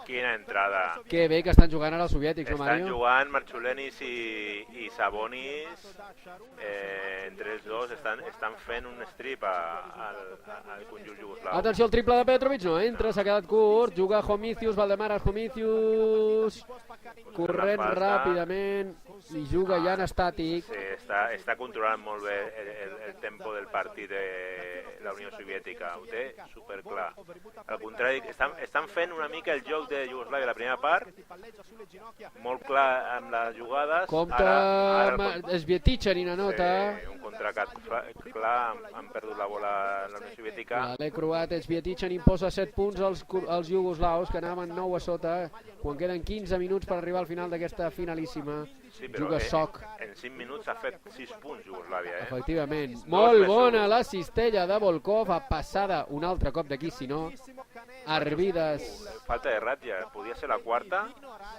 Quina entrada. Que bé que estan jugant ara els soviètics, no, Mario? Estan jugant Marchulenis i Sabonis, entre els dos estan fent un strip al conjunt iugoslau. Atenció, el triple de Petrovic no entra, s'ha quedat curt. Juga Homicius, Valdemaras Homicius, corrent ràpidament i juga ja en estàtic. Sí, està controlant molt bé el tempo del partit de la Unió Soviètica, ho té superclar. Al contrari, estan fent una mica el joc de Iugoslàvia a la primera part, molt clar amb les jugades. Compte, Svietichen i nota. Un contracat clar, han perdut la bola a la Unió Soviètica. L'Ale croat, Svietichen imposa 7 punts als iugoslaus, que anaven 9 a sota, quan queden 15 minuts per arribar al final d'aquesta finalíssima. Sí, però juga Soc. En 5 minuts ha fet 6 punts Iugoslàvia. Efectivament. Molt bona la cistella de Volkov, a passada un altre cop d'aquí, si no. Arvides. Falta de ratlla, podia ser la quarta.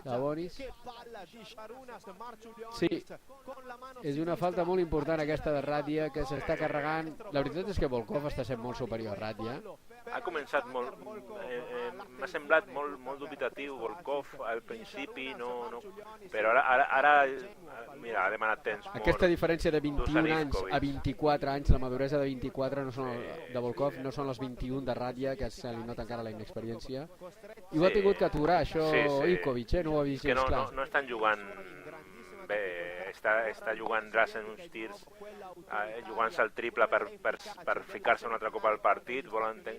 Sabonis. Sí, és una falta molt important aquesta de Ratlla, que s'està carregant. La veritat és que Volkov està sent molt superior a Ratlla. Ha començat molt... m'ha semblat molt dubitatiu Volkov al principi, però ara mira, ha demanat temps. Aquesta diferència de 21 anys a 24 anys, la maduresa de 24 de Volkov no són les 21 de Ratlla, que se li nota encara la inexperiència. I ho ha tingut que aturar, això, Ivkovic, no ho ha vist gens clar. No estan jugant bé, està jugant Drazen uns tirs, jugant-se el triple per ficar-se un altre cop al partit,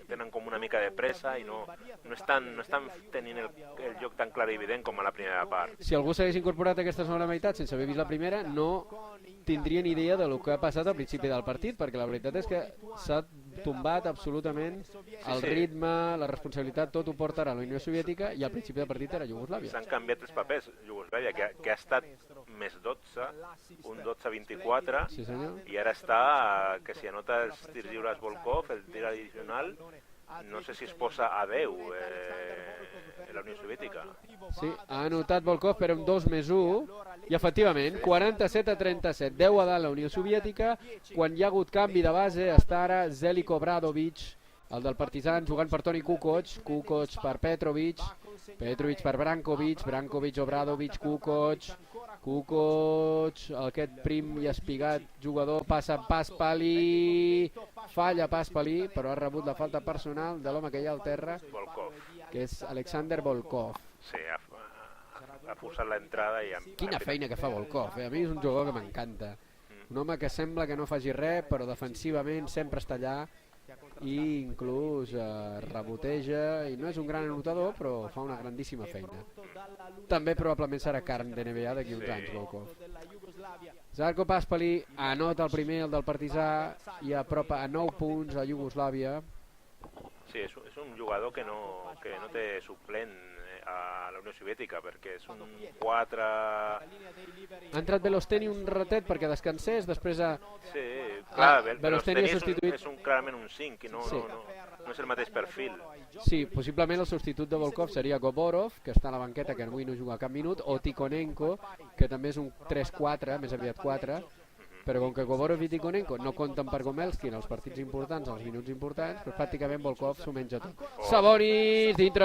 tenen com una mica de pressa i no estan tenint el joc tan clar i evident com a la primera part. Si algú s'hagués incorporat a aquesta segona meitat sense haver vist la primera, no tindria ni idea del que ha passat al principi del partit, perquè la veritat és que s'ha tombat absolutament el ritme, la responsabilitat, tot ho porta ara a la Unió Soviètica i al principi del partit era Iugoslàvia. S'han canviat els papers. Iugoslàvia, que ha estat més 12, un 12-24, sí, i ara està que si anota els tirs lliures Volkov, el tir addicional, no sé si es posa a 10 la Unió Soviètica. Sí, ha anotat Volkov per un 2+1 i efectivament 47-37, 10 a dalt la Unió Soviètica. Quan hi ha hagut canvi de base està ara Zeljko Obradovic, el del Partizan, jugant per Toni Kukoc, Kukoc per Petrovic, Petrovic per Brankovic, Obradovic, Kukoc, aquest prim i espigat jugador, passa Paspali, falla Paspali, però ha rebut la falta personal de l'home que hi ha al terra, que és Alexander Volkov. Sí, ha forçat l'entrada i... Quina feina que fa Volkov, a mi és un jugador que m'encanta. Un home que sembla que no faci res, però defensivament sempre està allà i inclús reboteja, i no és un gran anotador, però fa una grandíssima feina. També probablement serà carn de NBA d'aquí uns anys, Volkov. Žarko Paspali anota el primer, el del Partizà, i apropa a 9 punts a Iugoslàvia. Sí, és un jugador que no té suplent a la Unió Soviètica, perquè és un 4... Ha entrat Belosteni un ratet perquè descansés, després Sí, clar, Belosteni és clarament un 5 i no és el mateix perfil. Sí, possiblement el substitut de Volkov seria Goborov, que està a la banqueta, que avui no juga cap minut, o Tikhonenko, que també és un 3-4, més aviat 4, però com que Goborov i Tikhonenko no compten per Gomelski en els partits importants, els minuts importants, però pràcticament Volkov s'ho menja tot. Sabonis dintre!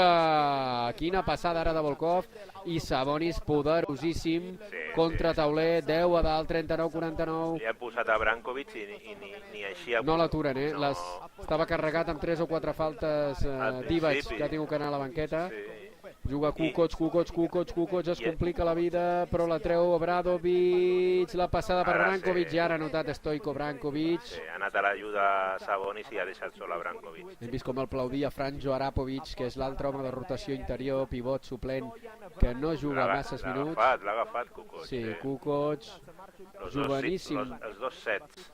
Quina passada ara de Volkov, i Sabonis poderosíssim, contra tauler, 10 a dalt, 39-49. Li han posat a Brankovic i ni així... No l'aturen, estava carregat amb 3 o 4 faltes Divac, que ha tingut que anar a la banqueta. Juga Kukoc, es complica la vida, però la treu Obradovic, la passada per Brankovic, i ara ha notat Stoico Brankovic. Sí, ha anat a l'ajuda Sabonis i ha deixat sol a Brankovic. Hem vist com el aplaudia Franjo Arapovic, que és l'altre home de rotació interior, pivot suplent, que no juga masses minuts. L'ha agafat Kukoc. Sí, Kukoc, joveníssim. Els dos sets.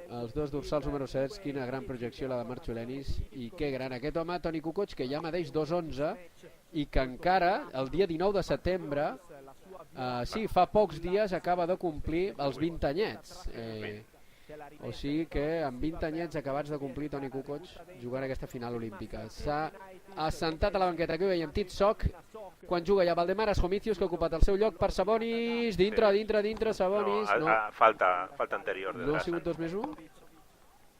Els dos dorsals número 7, quina gran projecció la de Marchulenis, i que gran aquest home, Toni Kukoc, que ja medeix 2'11", i que encara, el dia 19 de setembre, sí, fa pocs dies acaba de complir els 20 anyets. O sigui que amb 20 anyets acabats de complir Toni Kukoc jugant aquesta final olímpica. S'ha assentat a la banqueta, aquí ho veiem, Titsok, quan juga ja Valdemaras Homicius, que ha ocupat el seu lloc per Sabonis, dintre, Sabonis... Falta anterior. No ha sigut 2+1?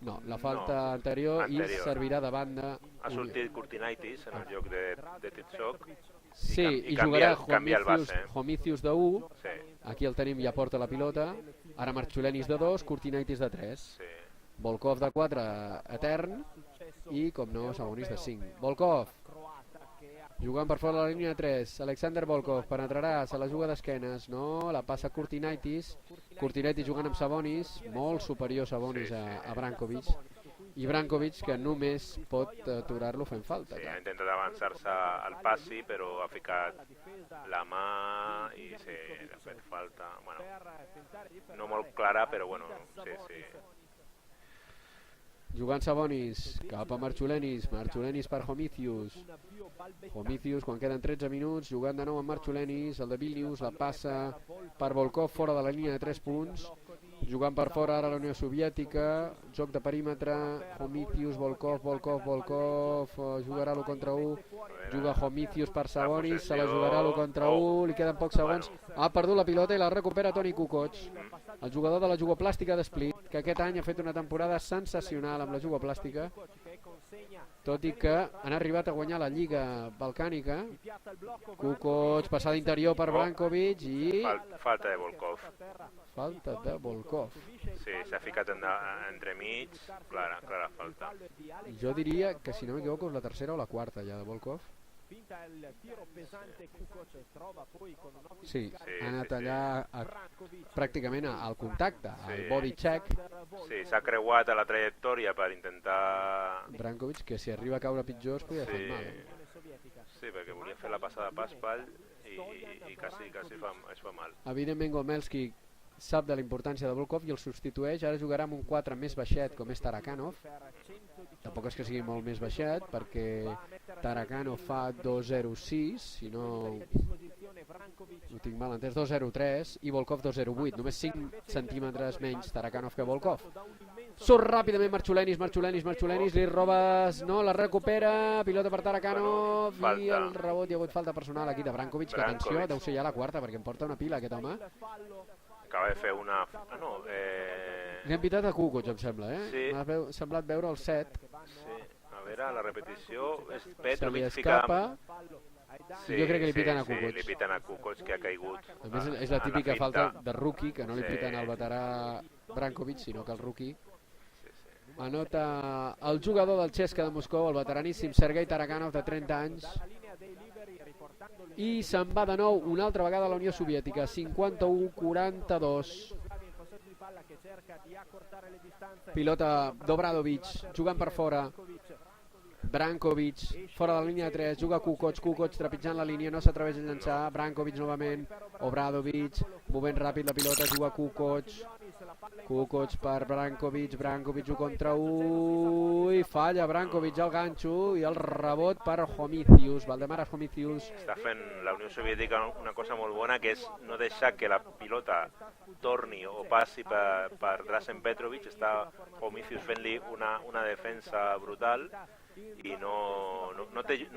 No, la falta anterior i servirà de banda. Ha sortit Kurtinaitis en el lloc de Titsok. Sí, i jugarà Homicius de 1. Aquí el tenim, ja porta la pilota. Ara Marchulenis de 2, Kurtinaitis de 3. Volkov de 4, etern. I, com no, Sabonis de 5. Volkov, jugant per fora de la línia de 3. Alexander Volkov penetrarà, se la juga d'esquenes. No, la passa Kurtinaitis. Kurtinaitis jugant amb Sabonis. Molt superior Sabonis a Brankovic. I Brankovic, que només pot aturar-lo fent falta. Sí, ha intentat avançar-se al passi, però ha ficat la mà i ha fet falta. Bueno, no molt clara, però bueno, sí. Jugant Sabonis, cap a Marchulenis per Homicius. Homicius, quan queden 13 minuts, jugant de nou amb Marchulenis, el de Vilnius, la passa per Volkov fora de la línia de 3 punts. Jugant per fora ara la Unió Soviètica, joc de perímetre, Homicius, Volkov, jugarà l'1 contra 1, juga Homicius per Sabonis, se la jugarà l'1 contra 1, li queden pocs segons, ha perdut la pilota i la recupera Toni Kukoc, el jugador de la jugoplàstica de Split, que aquest any ha fet una temporada sensacional amb la jugoplàstica, tot i que han arribat a guanyar la Lliga Balcànica. Kukoc, passada interior per Brankovic i... Falta de Volkov. Falta de Volkov. Sí, s'ha ficat entremig, clara falta. Jo diria que, si no m'equivoco, és la tercera o la quarta ja de Volkov. Sí, ha anat allà pràcticament al contacte, al body check. Sí, s'ha creuat a la trajectòria per intentar... Brankovic, que si arriba a caure pitjor es podia fer mal. Sí, perquè volia fer la passada pas-pall i quasi es fa mal. Evidentment Gomelski sap de la importància de Volkov i el substitueix. Ara jugarà amb un 4 més baixet com és Tarakanov. Tampoc és que sigui molt més baixet, perquè Tarakanov fa 2.06, si no ho tinc mal entès, 2.03 i Volkov 2.08, només 5 centímetres menys Tarakanov que Volkov. Surt ràpidament Marchulenis, li robes, no, la recupera, pilota per Tarakanov i el rebot, hi ha hagut falta personal aquí de Brankovic, que atenció, deu ser ja la quarta perquè em porta una pila aquest home. Acaba de fer una... Li han pitat a Kukoc, em sembla, Sí. M'ha semblat veure el 7. Sí, a veure, la repetició... Se li escapa... Sí, jo crec que li piten a Kukoc. Sí, li piten a Kukoc, que ha caigut. A més, és la típica falta de rookie, que no li piten al veterà Brankovic, sinó que el rookie... Anota el jugador del CSKA de Moscou, el veteraníssim Sergei Tarakanov, de 30 anys. I se'n va de nou una altra vegada a la Unió Soviètica, 51-42. Pilota d'Obradovic, jugant per fora. Brankovic, fora de la línia de 3, juga Kukoc, trepitjant la línia, no s'atreveix a llançar. Brankovic novament, Obradovic, movent ràpid la pilota, juga Kukoc per Brankovic, 1 contra 1 i falla Brankovic al ganxo i el rebot per Homicius, Valdemaras Homicius. Està fent la Unió Soviètica una cosa molt bona, que és no deixar que la pilota torni o passi per Drazen Petrovic. Està Homicius fent-li una defensa brutal i no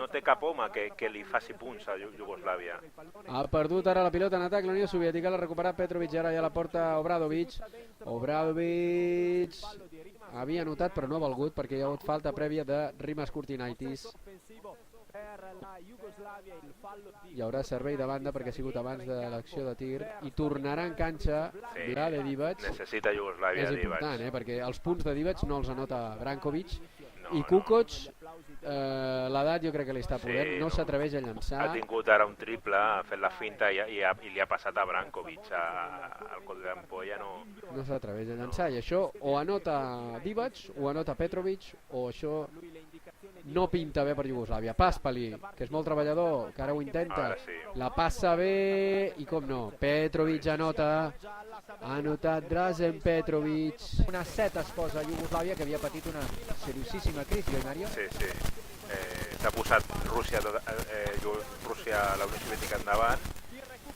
té cap home que li faci punts a Iugoslàvia. Ha perdut ara la pilota en atac la Unió Soviètica, l'ha recuperat Petrovic, ara ja la porta Obradovic. Obradovic havia anotat però no ha valgut perquè hi ha hagut falta prèvia de Rimas Kurtinaitis. Hi haurà servei de banda perquè ha sigut abans de l'acció de tir i tornarà en canxa Vlade Divac. Necessita Iugoslàvia Divac. És important, perquè els punts de Divac no els anota Brankovic. I Kukoc, l'edat jo crec que li està podent, no s'atreveix a llançar. Ha tingut ara un triple, ha fet la finta i li ha passat a Brankovic al coll d'ampolla. No s'atreveix a llançar i això o anota Divac o anota Petrovic o això no pinta bé per Iugoslàvia. Paspali, que és molt treballador, que ara ho intenta, la passa bé i com no, Petrovic anota. Ha anotat Drazen Petrovic. Una 7 es posa a Iugoslàvia, que havia patit una seriosíssima crisi, oi, Mario? Sí. S'ha posat Rússia, la Unió Soviètica endavant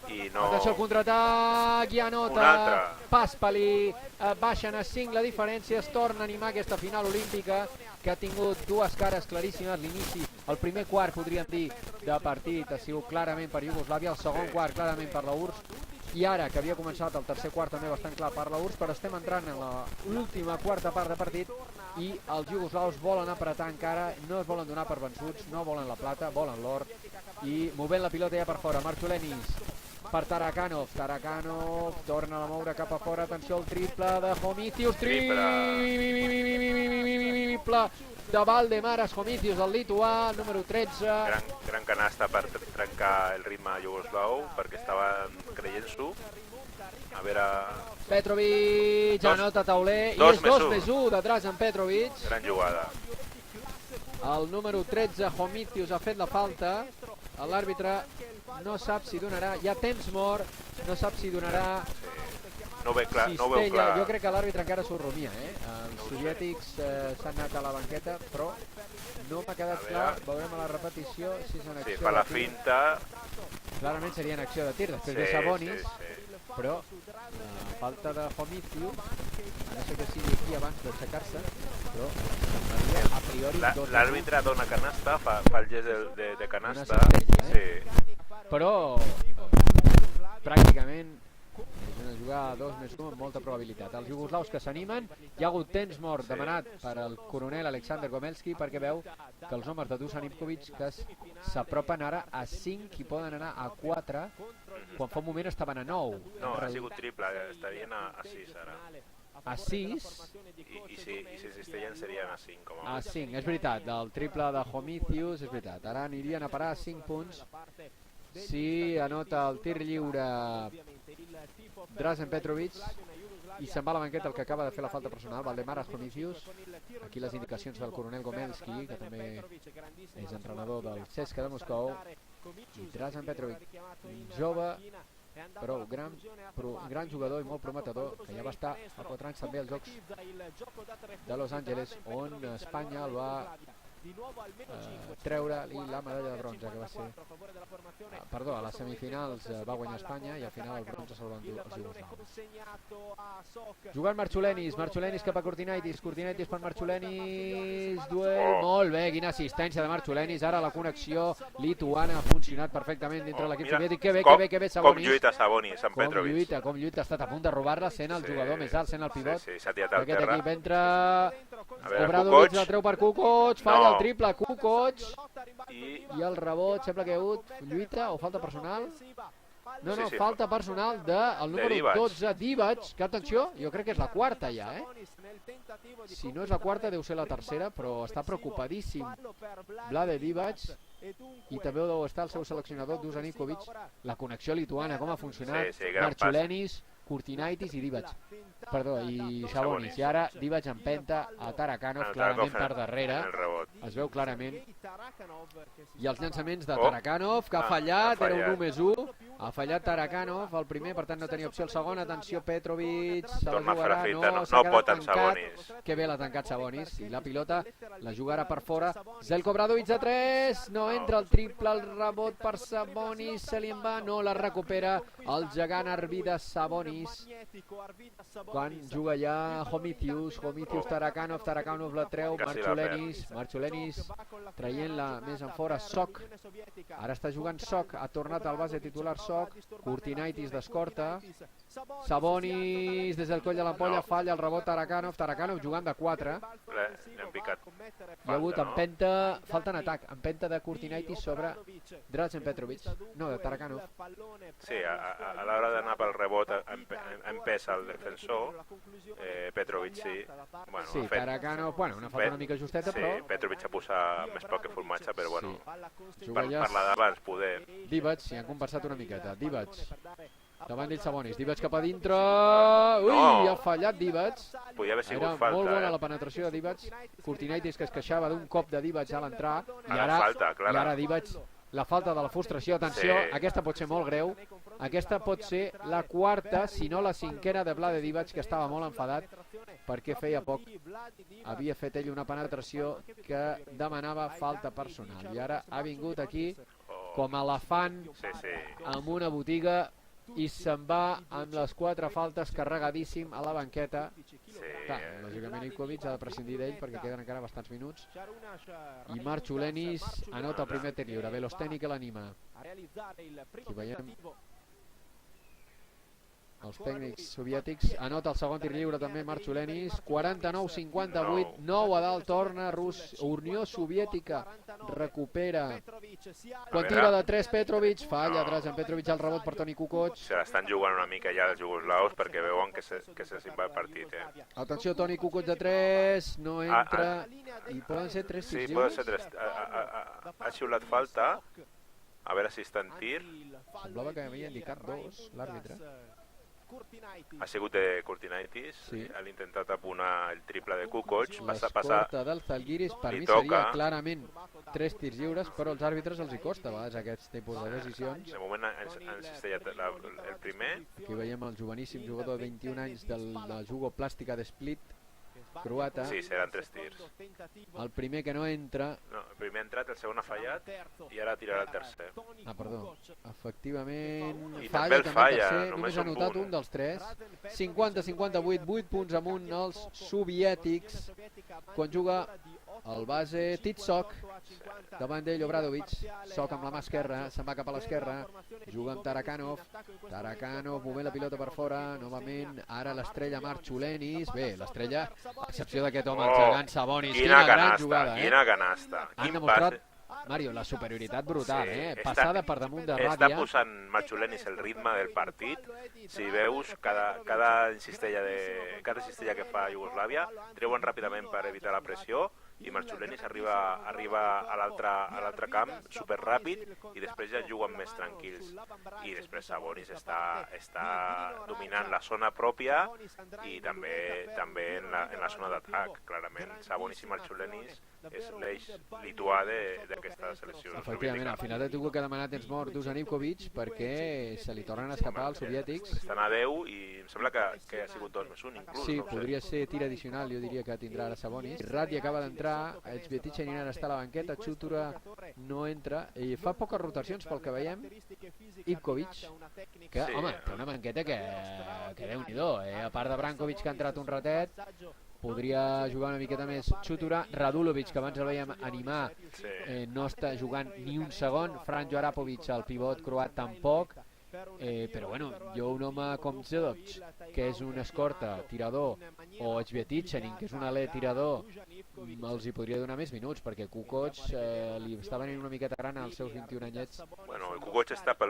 i no... Atenció al contraatac, i Un altre. anota Paspali, baixen a 5 la diferència, es torna a animar aquesta final olímpica que ha tingut dues cares claríssimes. L'inici, el primer quart, podríem dir, de partit ha sigut clarament per Iugoslàvia, el segon quart clarament per la URSS, i ara, que havia començat el tercer quart també bastant clar per la URSS, però estem entrant en l'última quarta part de partit i els iugoslaus volen apretar encara, no es volen donar per vençuts, no volen la plata, volen l'or, i movent la pilota ja per fora. Marchulenis per Tarakanov, Tarakanov torna a moure cap a fora, atenció al triple de Homicius, triple de Valdemaras Homicius, el lituà, número 13. Gran canasta per trencar el ritme iugoslau, perquè estaven creient-s'ho. A veure... Petrovic anota tauler, i és 2+1 de Dražen Petrovic. Gran jugada. El número 13, Homicius, ha fet la falta. L'àrbitre no sap si donarà, hi ha temps mort, no sap si donarà No ho veu clar. Jo crec que l'àrbitre encara s'ho rumia, Els soviètics s'han anat a la banqueta, però no m'ha quedat clar, veurem a la repetició si és en acció Sí, fa la de tir. finta. Clarament seria en acció de tir, després de Sabonis, però la falta de Homicius, a no ser que sigui aquí abans d'aixecar-se, però a priori... L'àrbitre dona canasta, fa el gest de canasta. Però pràcticament és una jugada 2+1 amb molta probabilitat. Els iugoslaus que s'animen, hi ha hagut temps mort demanat per al coronel Aleksandar Gomelski perquè veu que els homes de Dusan Ivkovic que s'apropen ara a 5 i poden anar a 4 quan fa un moment estaven a 9. No, ha sigut triple, estarien a 6 ara. A 6 i si existeixen serien a 5 a 5, és veritat, del triple de Homicius, és veritat, ara anirien a parar a 5 punts si anota el tir lliure Dražen Petrovic i se'n va a la banqueta el que acaba de fer la falta personal, Valdemaras Homicius. Aquí les indicacions del coronel Gomelski, que també és entrenador del CSKA de Moscou, i Dražen Petrovic, jove però gran jugador i molt prometedor, que ja va estar fa 4 anys també als Jocs de Los Angeles, on Espanya el va treure-li la medalla de bronze, que va ser perdó, a les semifinals va guanyar Espanya i al final el bronze se'l van dur els iugoslaus. Jugant Marchulenis cap a Kurtinaitis per Marchulenis, duel, molt bé, quina assistència de Marchulenis, ara la connexió lituana ha funcionat perfectament dintre l'equip soviètic, que bé Sabonis. Com lluita Sabonis amb Petrovic. Com lluita, ha estat a punt de robar-la sent el jugador més alt, sent el pivot. S'ha tirat al terra. Aquest equip entra, Obradovic la treu per Kukoc, falla el triple Kukoc i el rebot, sembla que hi ha hagut lluita o falta personal. No, falta personal del número 12, Divac, que atenció, jo crec que és la quarta ja, Si no és la quarta deu ser la tercera, però està preocupadíssim Vlade Divac i també ho deu estar el seu seleccionador Dusan Ivkovic. La connexió lituana, com ha funcionat, Marchulenis, Kurtinaitis i Divac. Perdó, i Sabonis. I ara Divac empenta a Tarakanov clarament per darrere. Es veu clarament. I els llançaments de Tarakanov, que ha fallat, era un 1+1. Ha fallat Tarakanov, el primer, per tant no tenia opció el segon. Atenció, Petrovic, se la jugarà, no pot tancat. Que bé l'ha tancat Sabonis. I la pilota la jugarà per fora. Željko Obradovic de 3, no entra el triple, el rebot per Sabonis, se li en va, no la recupera el gegant Arvidas Sabonis. Quan juga ja Homicius, Tarakanov la treu, Marchulenis traient-la més en fora, Sok, ara està jugant Sok, ha tornat al base titular Sok, Kurtinaitis d'escorta, Sabonis des del coll de l'ampolla, falla el rebot Tarakanov jugant de 4. L'hem picat. Hi ha hagut empenta, falta en atac, empenta de Kurtinaitis sobre Dražen Petrovic, no, de Tarakanov. Sí, a l'hora d'anar pel rebot empesa el defensor, Petrovic sí. Sí, Tarakanov, una falta una mica justeta, però... Sí, Petrovic ha posat més poc que formatge, però bueno, parlar d'abans, poder... Divac, si han conversat una miqueta, Divac, davant d'ell Sabonis, Divac cap a dintre... Ui, ha fallat Divac. Era molt bona la penetració de Divac. Kurtinaitis, que es queixava d'un cop de Divac a l'entrar, i ara Divac, la falta de la frustració, atenció, aquesta pot ser molt greu, aquesta pot ser la quarta, si no la cinquena de Vlade Divac, que estava molt enfadat perquè feia poc havia fet ell una penetració que demanava falta personal, i ara ha vingut aquí com a elefant amb una botiga i se'n va amb les 4 faltes carregadíssim a la banqueta. Clar, lògicament Ivkovic ha de prescindir d'ell perquè queden encara bastants minuts. I Marchulenis anota el primer tir lliure. Velosteni que l'anima. Aquí veiem els tècnics soviètics. Anota el segon tir lliure també Marchulenis. 49-58, 9 a dalt, torna Unió Soviètica, recupera. Quan tira de 3 Petrovic, falla Dražen Petrovic, el rebot per Toni Kukoc. Se l'estan jugant una mica ja els jugoslaus perquè veuen que se va el partit. Atenció, Toni Kukoc de 3, no entra. I poden ser 3 tirs lliures? Sí, poden ser 3. Ha xiulat falta. A veure si està en tir. Semblava que havia indicat 2 l'àrbitre. Ha sigut de Kurtinaitis, ha intentat apunar el triple de Kukoc, l'escorta del Zalgiris per mi seria clarament 3 tirs lliures, però als àrbitres els hi costa a vegades aquests tipus de decisions. De moment han cistellat el primer. Aquí veiem el joveníssim jugador de 21 anys del Jugo Plàstica de Split, croata. Sí, seran 3 tirs. El primer que no entra. No, el primer ha entrat, el segon ha fallat i ara tirarà el tercer. Ah, perdó. Efectivament, I falla també el el tercer, falla, només ha anotat un dels 3. 50-58, 8 punts amunt els soviètics quan juga el base Titsok, davant d'ell Obradovic. Sok amb la mà esquerra, se'n va cap a l'esquerra, juga amb Tarakanov, movent la pilota per fora, novament, ara l'estrella Marchulenis. Bé, l'estrella, a excepció d'aquest home, el gegant Sabonis. Quina gran jugada, quina canasta. Han demostrat, Mario, la superioritat brutal, passada per damunt de ràbia. Està posant Marchulenis el ritme del partit. Si veus, cada cistella que fa Iugoslàvia treuen ràpidament per evitar la pressió i Marchulenis arriba a l'altre camp superràpid i després ja juguen més tranquils. I després Sabonis està dominant la zona pròpia i també en la zona d'atac, clarament. Sabonis i Marchulenis és l'eix lituà d'aquesta selecció soviètica. Efectivament, al final he tingut que demanar temps mort Dusan Ivkovic perquè se li tornen a escapar als soviètics. Estan a 10 i em sembla que ha sigut 2+1 inclús. Sí, podria ser tir addicional, jo diria que tindrà ara Sabonis. Rati acaba d'entrar, Echbeticenin ara està a la banqueta, Chutura no entra i fa poques rotacions pel que veiem. Ivkovic, que, home, té una banqueta que déu-n'hi-do, a part de Brankovic que ha entrat un ratet, podria jugar una miqueta més Chutura. Radulovic, que abans el veiem animar, no està jugant ni un segon. Franjo Arapovic, el pivot croat, tampoc. Però bueno, jo un home com Zedoc, que és un escorta tirador, o Echbeticenin, que és un alè tirador, els hi podria donar més minuts, perquè Kukoc li està venint una miqueta gran als seus 21 anyets. Bueno, el Kukoc està per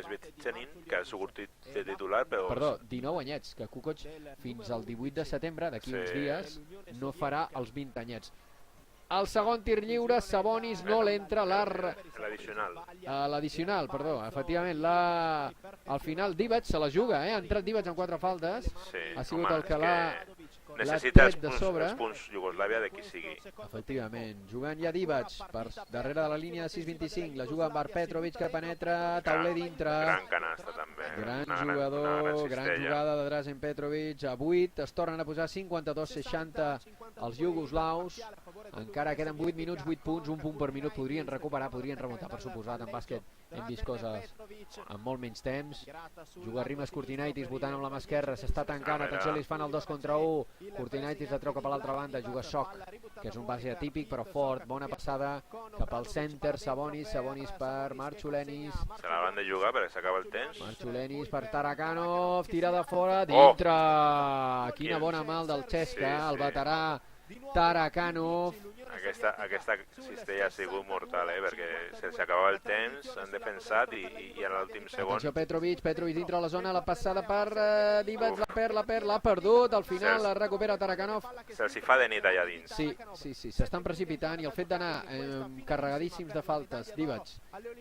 Echbeticenin, que ha sigut de titular, però... Perdó, 19 anyets, que Kukoc fins al 18 de setembre, d'aquí uns dies, no farà els 20 anyets. El segon tir lliure, Sabonis no l'entra l'addicional, perdó, efectivament, al final Divac se la juga, ha entrat Divac amb 4 faltes, ha sigut el que l'ha necessita els punts Iugoslàvia de qui sigui. Efectivament, jugant ja Divac per darrere de la línia de 6-25, la juga amb Petrovic que penetra, tauler dintre. Gran canasta també. Gran jugador, gran jugada de Dražen Petrovic. A 8 es tornen a posar 52-60 els iugoslaus. Encara queden 8 minuts, 8 punts, un punt per minut. Podrien recuperar, podrien remuntar, per suposat. En bàsquet hem vist coses en molt menys temps. Juga Rimas Kurtinaitis votant amb la mà esquerra, s'està tancant, atenció, li fan el 2 contra 1. Kurtinaitis la treu cap a l'altra banda, juga Sok, que és un base atípic però fort, bona passada cap al center, Sabonis per Marchulenis. Se la van de jugar perquè s'acaba el temps. Marchulenis per Tarakanov, tira de fora, dintre. Quina bona mal del Xesca, el veterà Tarakanov. Aquesta cistella ha sigut mortal, perquè se'ls acabava el temps, han defensat i en l'últim segon... Atenció Petrovic dintre la zona, la passada per Divac, l'ha perdut, al final la recupera Tarakanov. Se'ls hi fa de nit allà dins. Sí, s'estan precipitant i el fet d'anar carregadíssims de faltes, Divac,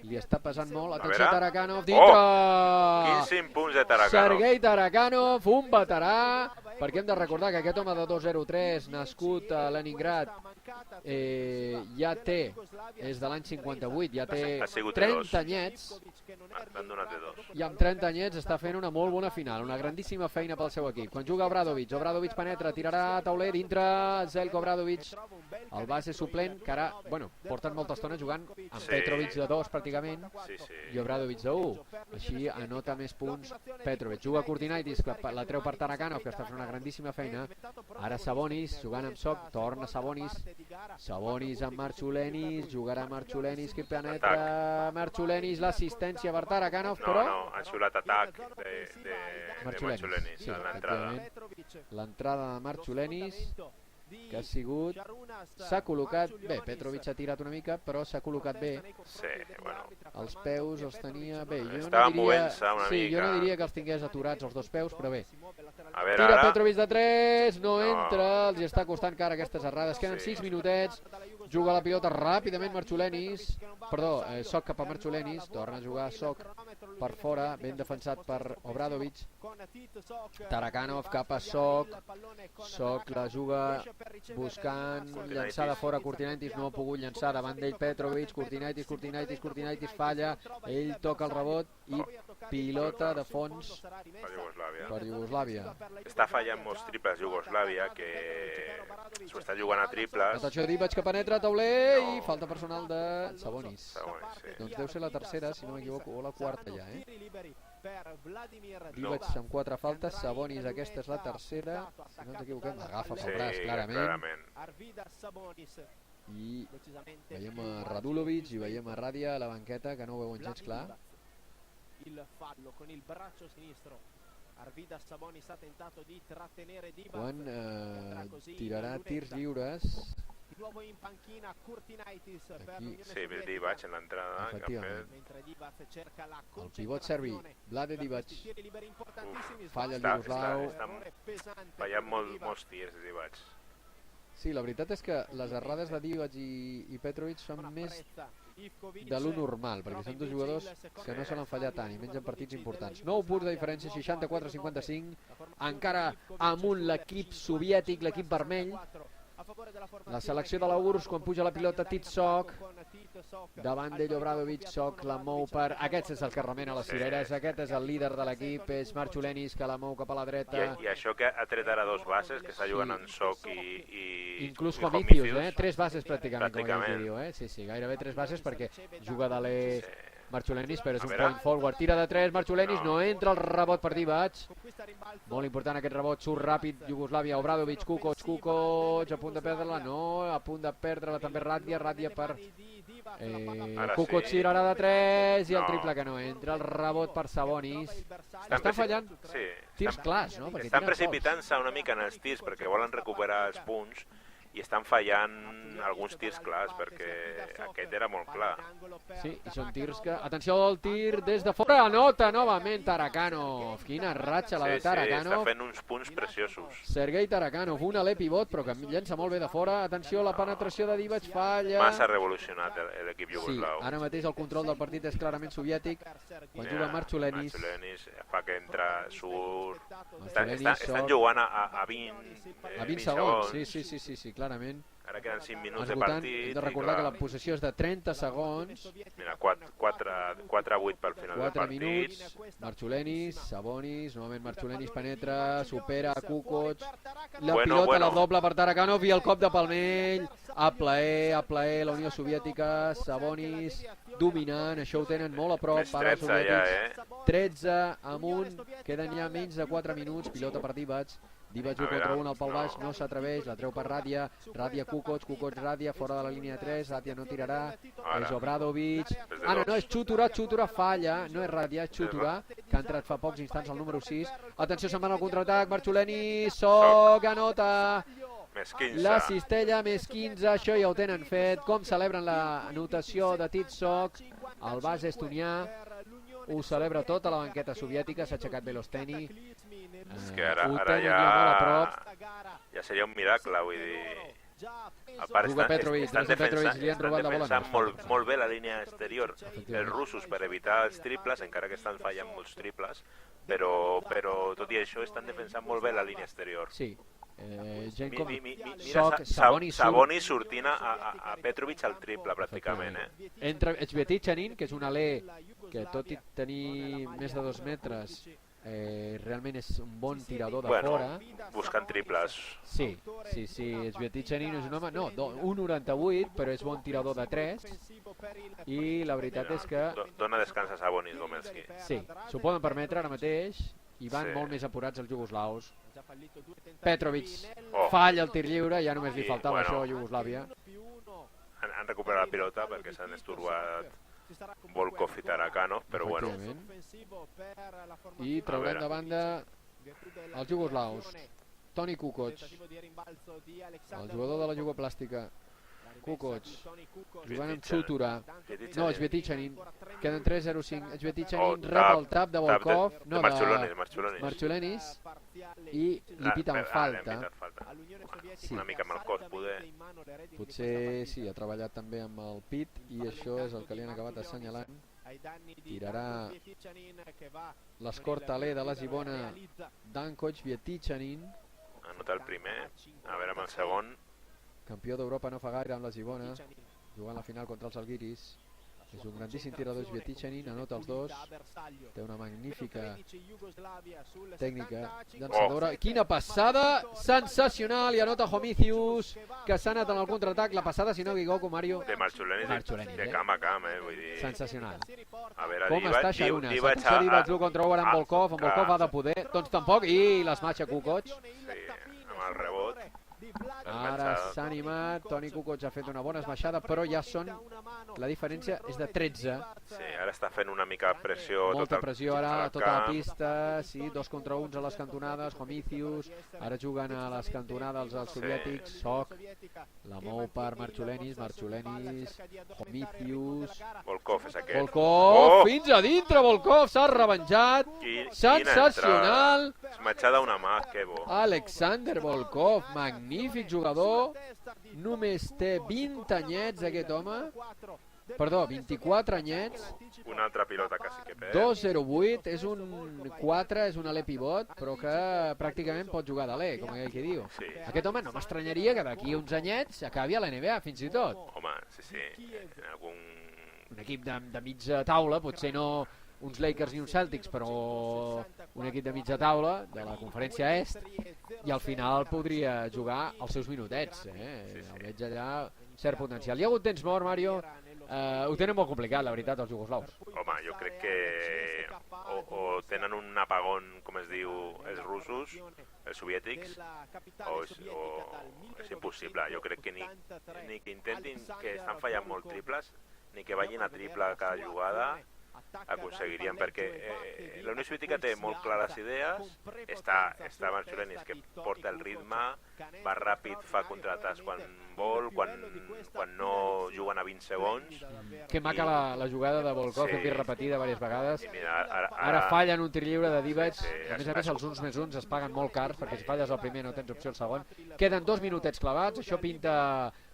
li està pesant molt. Atenció Tarakanov, dintre! Quins 5 punts de Tarakanov. Sergei Tarakanov, un veterà, perquè hem de recordar que aquest home de 2.03, nascut a Leningrad, ja té, és de l'any 58, ja té Ha sigut 30 anyets, T'han donat de 2. i amb 30 anyets està fent una molt bona final, una grandíssima feina pel seu equip. Quan juga Obradovic penetra, tirarà a tauler, dintre Zeljko Obradovic, el base suplent, que ara, bueno, porten molta estona jugant amb Petrovic de 2 pràcticament, i Obradovic de 1. Així anota més punts Petrovic. Juga Kurtinaitis, que la treu per Tarakanov, que està fent una grandíssima feina. Ara Sabonis, jugant amb Sok, torna Sabonis. Sabonis amb Marciulenis, jugarà Marciulenis, que penetra Marciulenis, l'assistència per Tarakanov, però... No, ha xiulat atac de Marciulenis sí, a l'entrada. L'entrada de Marciulenis, que ha sigut... S'ha col·locat... Bé, Petrovic ha tirat una mica, però s'ha col·locat bé. Sí, bueno. Els peus els tenia bé. Estava movent-se una sí, mica. jo no diria que els tingués aturats els dos peus, però bé. A veure, Tira ara... Petrovic de 3, no entra, els està costant cara aquestes errades. Queden 6 minutets, juga la pilota ràpidament Marciulenis, perdó, Sok cap a Marciulenis, torna a jugar Sok per fora, ben defensat per Obradovic. Tarakanov cap a Sok, Sok la juga buscant llançar de fora Kurtinaitis, no ha pogut llançar davant d'ell Petrovic, Kurtinaitis falla, ell toca el rebot i pilota de fons per Iugoslàvia. Està fallant molts triples Iugoslàvia, que s'ho està jugant a triples. Atenció, Divac que penetra, tauler, i falta personal de Sabonis. Sí. Doncs deu ser la tercera, si no m'equivoco, o la quarta ja, Divac amb 4 faltes, Sabonis, aquesta és la tercera, si no ens equivoquem, agafa pel braç clarament. I veiem a Radulovic i veiem a Radia a la banqueta, que no ho veuen gens clar. Quan tirarà tirs lliures. Aquí. Sí, ve Divac en l'entrada. Efectivament. El pivot serbi, Vlade Divac. Falla el Iugoslau. Estan fallant molts tirs, Divac. Sí, la veritat és que les errades de Divac i Petrovic són més de lo normal, perquè són dos jugadors que no solen fallar tant i menys en partits importants. 9 punts de diferència, 64-55, encara amunt l'equip soviètic, l'equip vermell. La selecció de la URSS, quan puja la pilota Titsok, davant d'ell Obradovic, Sok la mou per... Aquest és el que remena les cireres, aquest és el líder de l'equip, és Marciulenis, que la mou cap a la dreta. I això que ha tret ara 2 bases, que està jugant amb Sok i inclús Homicius, 3 bases pràcticament, com ell diu, Sí, gairebé 3 bases perquè juga de Marciulenis, però és un point forward, tira de 3, Marciulenis, no entra el rebot per Divac. Molt important aquest rebot, surt ràpid Iugoslàvia, Obradovic, Kukoc, a punt de perdre-la, no, a punt de perdre-la també Radia per Kukoc, tirarà de 3 i el triple que no entra, el rebot per Sabonis. Estan fallant tirs clars, no? Estan precipitant-se una mica en els tirs perquè volen recuperar els punts i estan fallant alguns tirs clars perquè aquest era molt clar. Sí, i són tirs que... Atenció al tir des de fora, anota novament Tarakanov. Quina ratxa la de Tarakanov. Sí, està fent uns punts preciosos. Sergei Tarakanov, un alè pivot però que llença molt bé de fora. Atenció, la penetració de Divac falla. Massa revolucionat l'equip iugoslau. Sí, ara mateix el control del partit és clarament soviètic. Quan juga Marciulenis. Marciulenis fa que entra, surt... Estan jugant a 20 segons. Sí, clarament. Ara queden 5 minuts de partit. Hem de recordar que la possessió és de 30 segons. Mira, 4-8 pel final del partit. 4 minuts, Marciulenis, Sabonis, novament Marciulenis penetra, supera Kukoc, la pilota la doble per Tarakanov i el cop de palmell, a plaer, la Unió Soviètica, Sabonis dominant, això ho tenen molt a prop, més 13 ja, 13 amunt, queden ja menys de 4 minuts, pilota per Divac. Divac contra un al pal baix, no s'atreveix, la treu per Radia, Kukoc, Radia, fora de la línia de 3, Radia no tirarà, és Obradovic, no, és Chutura, falla, no és Radia, és Chutura, que ha entrat fa pocs instants al número 6, atenció, se'n va al contraatac, Marciulenis, Sok, anota, la cistella, més 15, això ja ho tenen fet, com celebren la notació de Titsok, el base estonià, ho celebra tota la banqueta soviètica, s'ha aixecat Belosteni. És que ara ja seria un miracle, vull dir... A part, Juga Petrovic, estan Petrovic, li han robat la bola. defensant molt bé la línia exterior els russos per evitar els triples, encara que estan fallant molts triples, però tot i això estan defensant molt bé la línia exterior. Sí. Gent com Mira, Sabonis sortint a Petrovic al triple, pràcticament. Entra Echbetichanin, que és un alè que tot i tenir més de 2 metres realment és un bon tirador de fora. Buscant triples. Sí, Echbetichanin és un home, no, 1,98, però és bon tirador de 3, i la veritat és que... Dona descans a Sabonis, Gomelski. Sí, s'ho poden permetre ara mateix, i van molt més apurats els jugoslaus. Petrovic falla el tir lliure, ja només li faltava això a Iugoslàvia. Han recuperat la pilota perquè s'han estorbat Volkov i Tarakanov, però bueno. I traurem de banda els jugoslaus. Toni Kukoc, el jugador de la jugoplàstica. Kukoc, jugant amb Sutura. No, Echbetichanin. Queden 3-0-5. Echbetichanin rep el tap de Volkov, no, de Marchulenis, i li piten falta. Una mica amb el cos, poder. Potser sí, ha treballat també amb el pit, i això és el que li han acabat assenyalant. Tirarà l'escortaler de la Gibona, Danko Echbetichanin. Anota el primer, a veure amb el segon. Campió d'Europa no fa gaire amb la Gibona, jugant la final contra els Algiris. És un grandíssim tirador Echbetichanin, anota els dos, té una magnífica tècnica llançadora. Quina passada sensacional, i anota Homicius, que s'ha anat en el contraatac. La passada, si no equivoco, Mario, de Marchulenis, de camp a camp, vull dir... Sensacional. A veure, com està Xaruna? S'ha potser Divac l'1 contra 1 amb Volkov, ha de poder, doncs tampoc, i l'esmatxa Kukoc. Sí, amb el rebot. Ara s'ha animat, Toni Kukoc ha fet una bona esmaixada, però ja són, la diferència és de 13. Sí, ara està fent una mica pressió. Molta pressió ara a tota la pista, sí, 2 contra 1 a les cantonades, Homicius, ara juguen a les cantonades els soviètics, Sok, la mou per Marchulenis, Homicius, Volkov és aquest. Volkov, fins a dintre, Volkov s'ha revenjat, sensacional. Esmatxada una mà, que bo. Alexander Volkov, magnífic jugador, només té 20 anyets aquest home, perdó, 24 anyets, una altra pilota que sí que té. 2-0-8, és un 4, és un alè pivot, però que pràcticament pot jugar d'alè, com aquell que diu. Sí. Aquest home no m'estranyaria que d'aquí uns anyets acabi a la NBA, fins i tot. Home, sí, en algun... Un equip de mitja taula, potser no uns Lakers i uns Celtics, però un equip de mitja taula de la conferència est, i al final podria jugar els seus minutets. El veig allà cert potencial. Hi ha hagut temps mort, Mario. Ho tenen molt complicat, la veritat, els jugoslaus. Home, jo crec que o tenen un apagón, com es diu, els russos, els soviètics, o és impossible. Jo crec que ni que intentin, que estan fallant molt triples, ni que vagin a triple cada jugada, aconseguirien, perquè la Unió Soviètica té molt clares idees. Està Marchulenis, que porta el ritme, va ràpid, fa contraatacs quan vol, quan no juguen a 20 segons. Que maca la jugada de Volkov, hem vist repetida diverses vegades. Ara fallen un tir lliure de Divac. A més, els uns més uns es paguen molt cars, perquè si falles el primer no tens opció el segon. Queden 2 minutets clavats, això pinta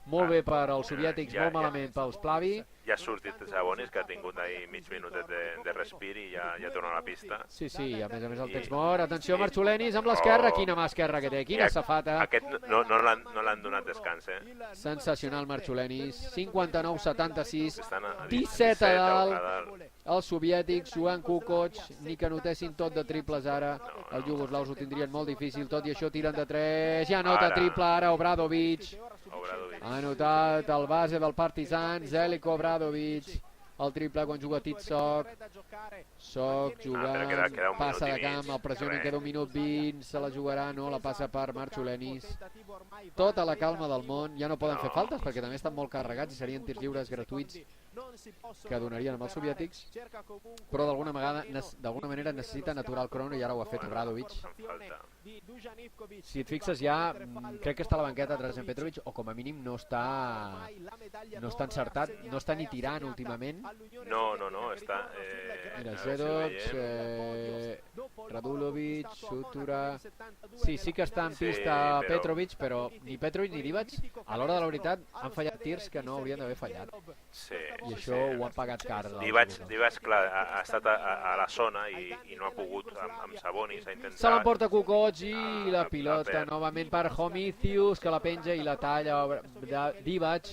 molt bé per als soviètics, molt malament pels Plavi. Ja ha sortit Sabonis, que ha tingut ahí mig minutet de respir i ja torna a la pista. Sí, a més el temps mort. Atenció, Marchulenis amb l'esquerra, quina mà esquerra que té, quina safata. Aquest no l'han donat descans, Sensacional Marchulenis, 59-76, 17 a dalt. Els soviètics jugant Kukoc, ni que notessin tot de triples ara. Els jugoslaus ho tindrien molt difícil, tot i això tiren de 3, ja nota triple ara Obradovic. Ha anotat el base del Partizan, Zeljko Obradovic, el triple quan juga Sok. Sok jugant, passa de camp, el pressionen, queda 1 minut 20, se la jugarà, no, la passa per Marchulenis. Tota la calma del món, ja no poden fer faltes perquè també estan molt carregats i serien tirs lliures gratuïts que donarien amb els soviètics, però d'alguna manera necessiten aturar el crono i ara ho ha fet Obradovic. Si et fixes ja, crec que està a la banqueta Dražen Petrovic, o com a mínim no està encertat, no està ni tirant últimament. No, està... Mira, Zedox, Radulovic, Sutura... Sí que està en pista Petrovic, però ni Petrovic ni Divac, a l'hora de la veritat, han fallat tirs que no haurien d'haver fallat. I això ho han pagat car. Divac, clar, ha estat a la zona i no ha pogut amb Sabonis, ha intentat... Se l'emporta Kukoc i la pilota novament per Homicius, que la penja i la talla Divac.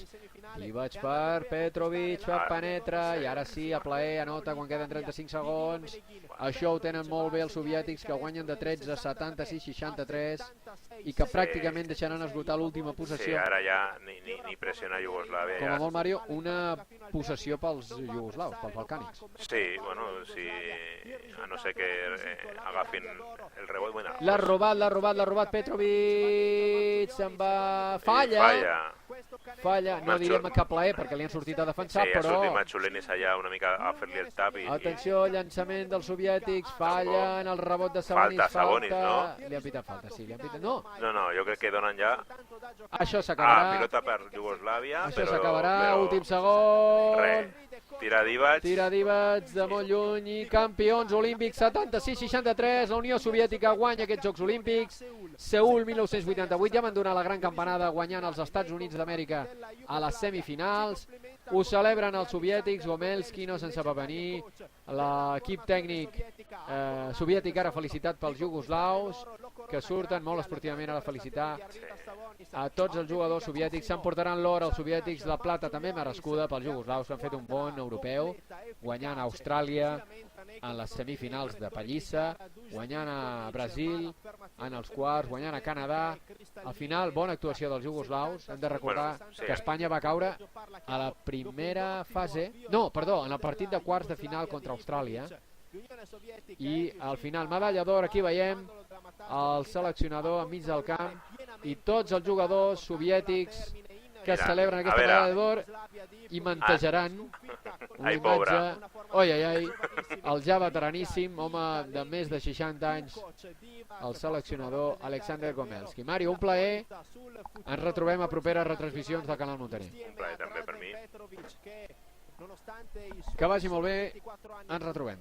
Divac per Petrovic, penetra, i ara sí, a plaer, anota quan queden 35 segons. Això ho tenen molt bé els soviètics, que guanyen de 13 a 76-63 i que pràcticament deixaran esgotar l'última possessió. Sí, ara ja ni pressiona Iugoslàvia. Com a molt, Mario, una possessió pels iugoslaus, pels balcànics. Sí, bueno, a no ser que agafin el rebot. Bueno, L'ha robat Petrovic, se'n va... Falla, no direm que plaer perquè li han sortit a defensar, però... Sí, ha sortit Machulenis allà una mica a fer-li el tap i... Atenció, llançament dels soviètics, fallen, el rebot de Sabonis, Sabonis, no? Li han pitat falta, sí, li han pitat... No, jo crec que donen ja... Això s'acabarà. Pilota per Iugoslàvia, Això s'acabarà, últim segon... Tira Divac de molt lluny i campions olímpics 76-63. La Unió Soviètica guanya aquests Jocs Olímpics. Seül 1988, ja van donar la gran campanada guanyant els Estats Units d'Amèrica a les semifinals. Ho celebren els soviètics, Gomelski no se'n sap venir. L'equip tècnic soviètic ara felicitat pels jugoslaus, que surten molt esportivament a la felicitar a tots els jugadors soviètics. S'emportaran l'or als soviètics, la plata també merescuda pels jugoslaus, que han fet un bon europeu, guanyant a Austràlia en les semifinals de pallissa, guanyant a Brasil en els quarts, guanyant a Canadà. Al final, bona actuació dels jugoslaus. Hem de recordar que Espanya va caure a la primera fase, en el partit de quarts de final contra Austràlia, i al final medalla d'or. Aquí veiem el seleccionador enmig del camp i tots els jugadors soviètics que celebren aquesta medalla d'or i mantejaran una imatge, el ja veteraníssim, home de més de 60 anys, el seleccionador Alexander Gomelski. Mario, un plaer, ens retrobem a properes retransmissions del Canal Muntaner. Un plaer també per mi. Que vagi molt bé, ens retrobem.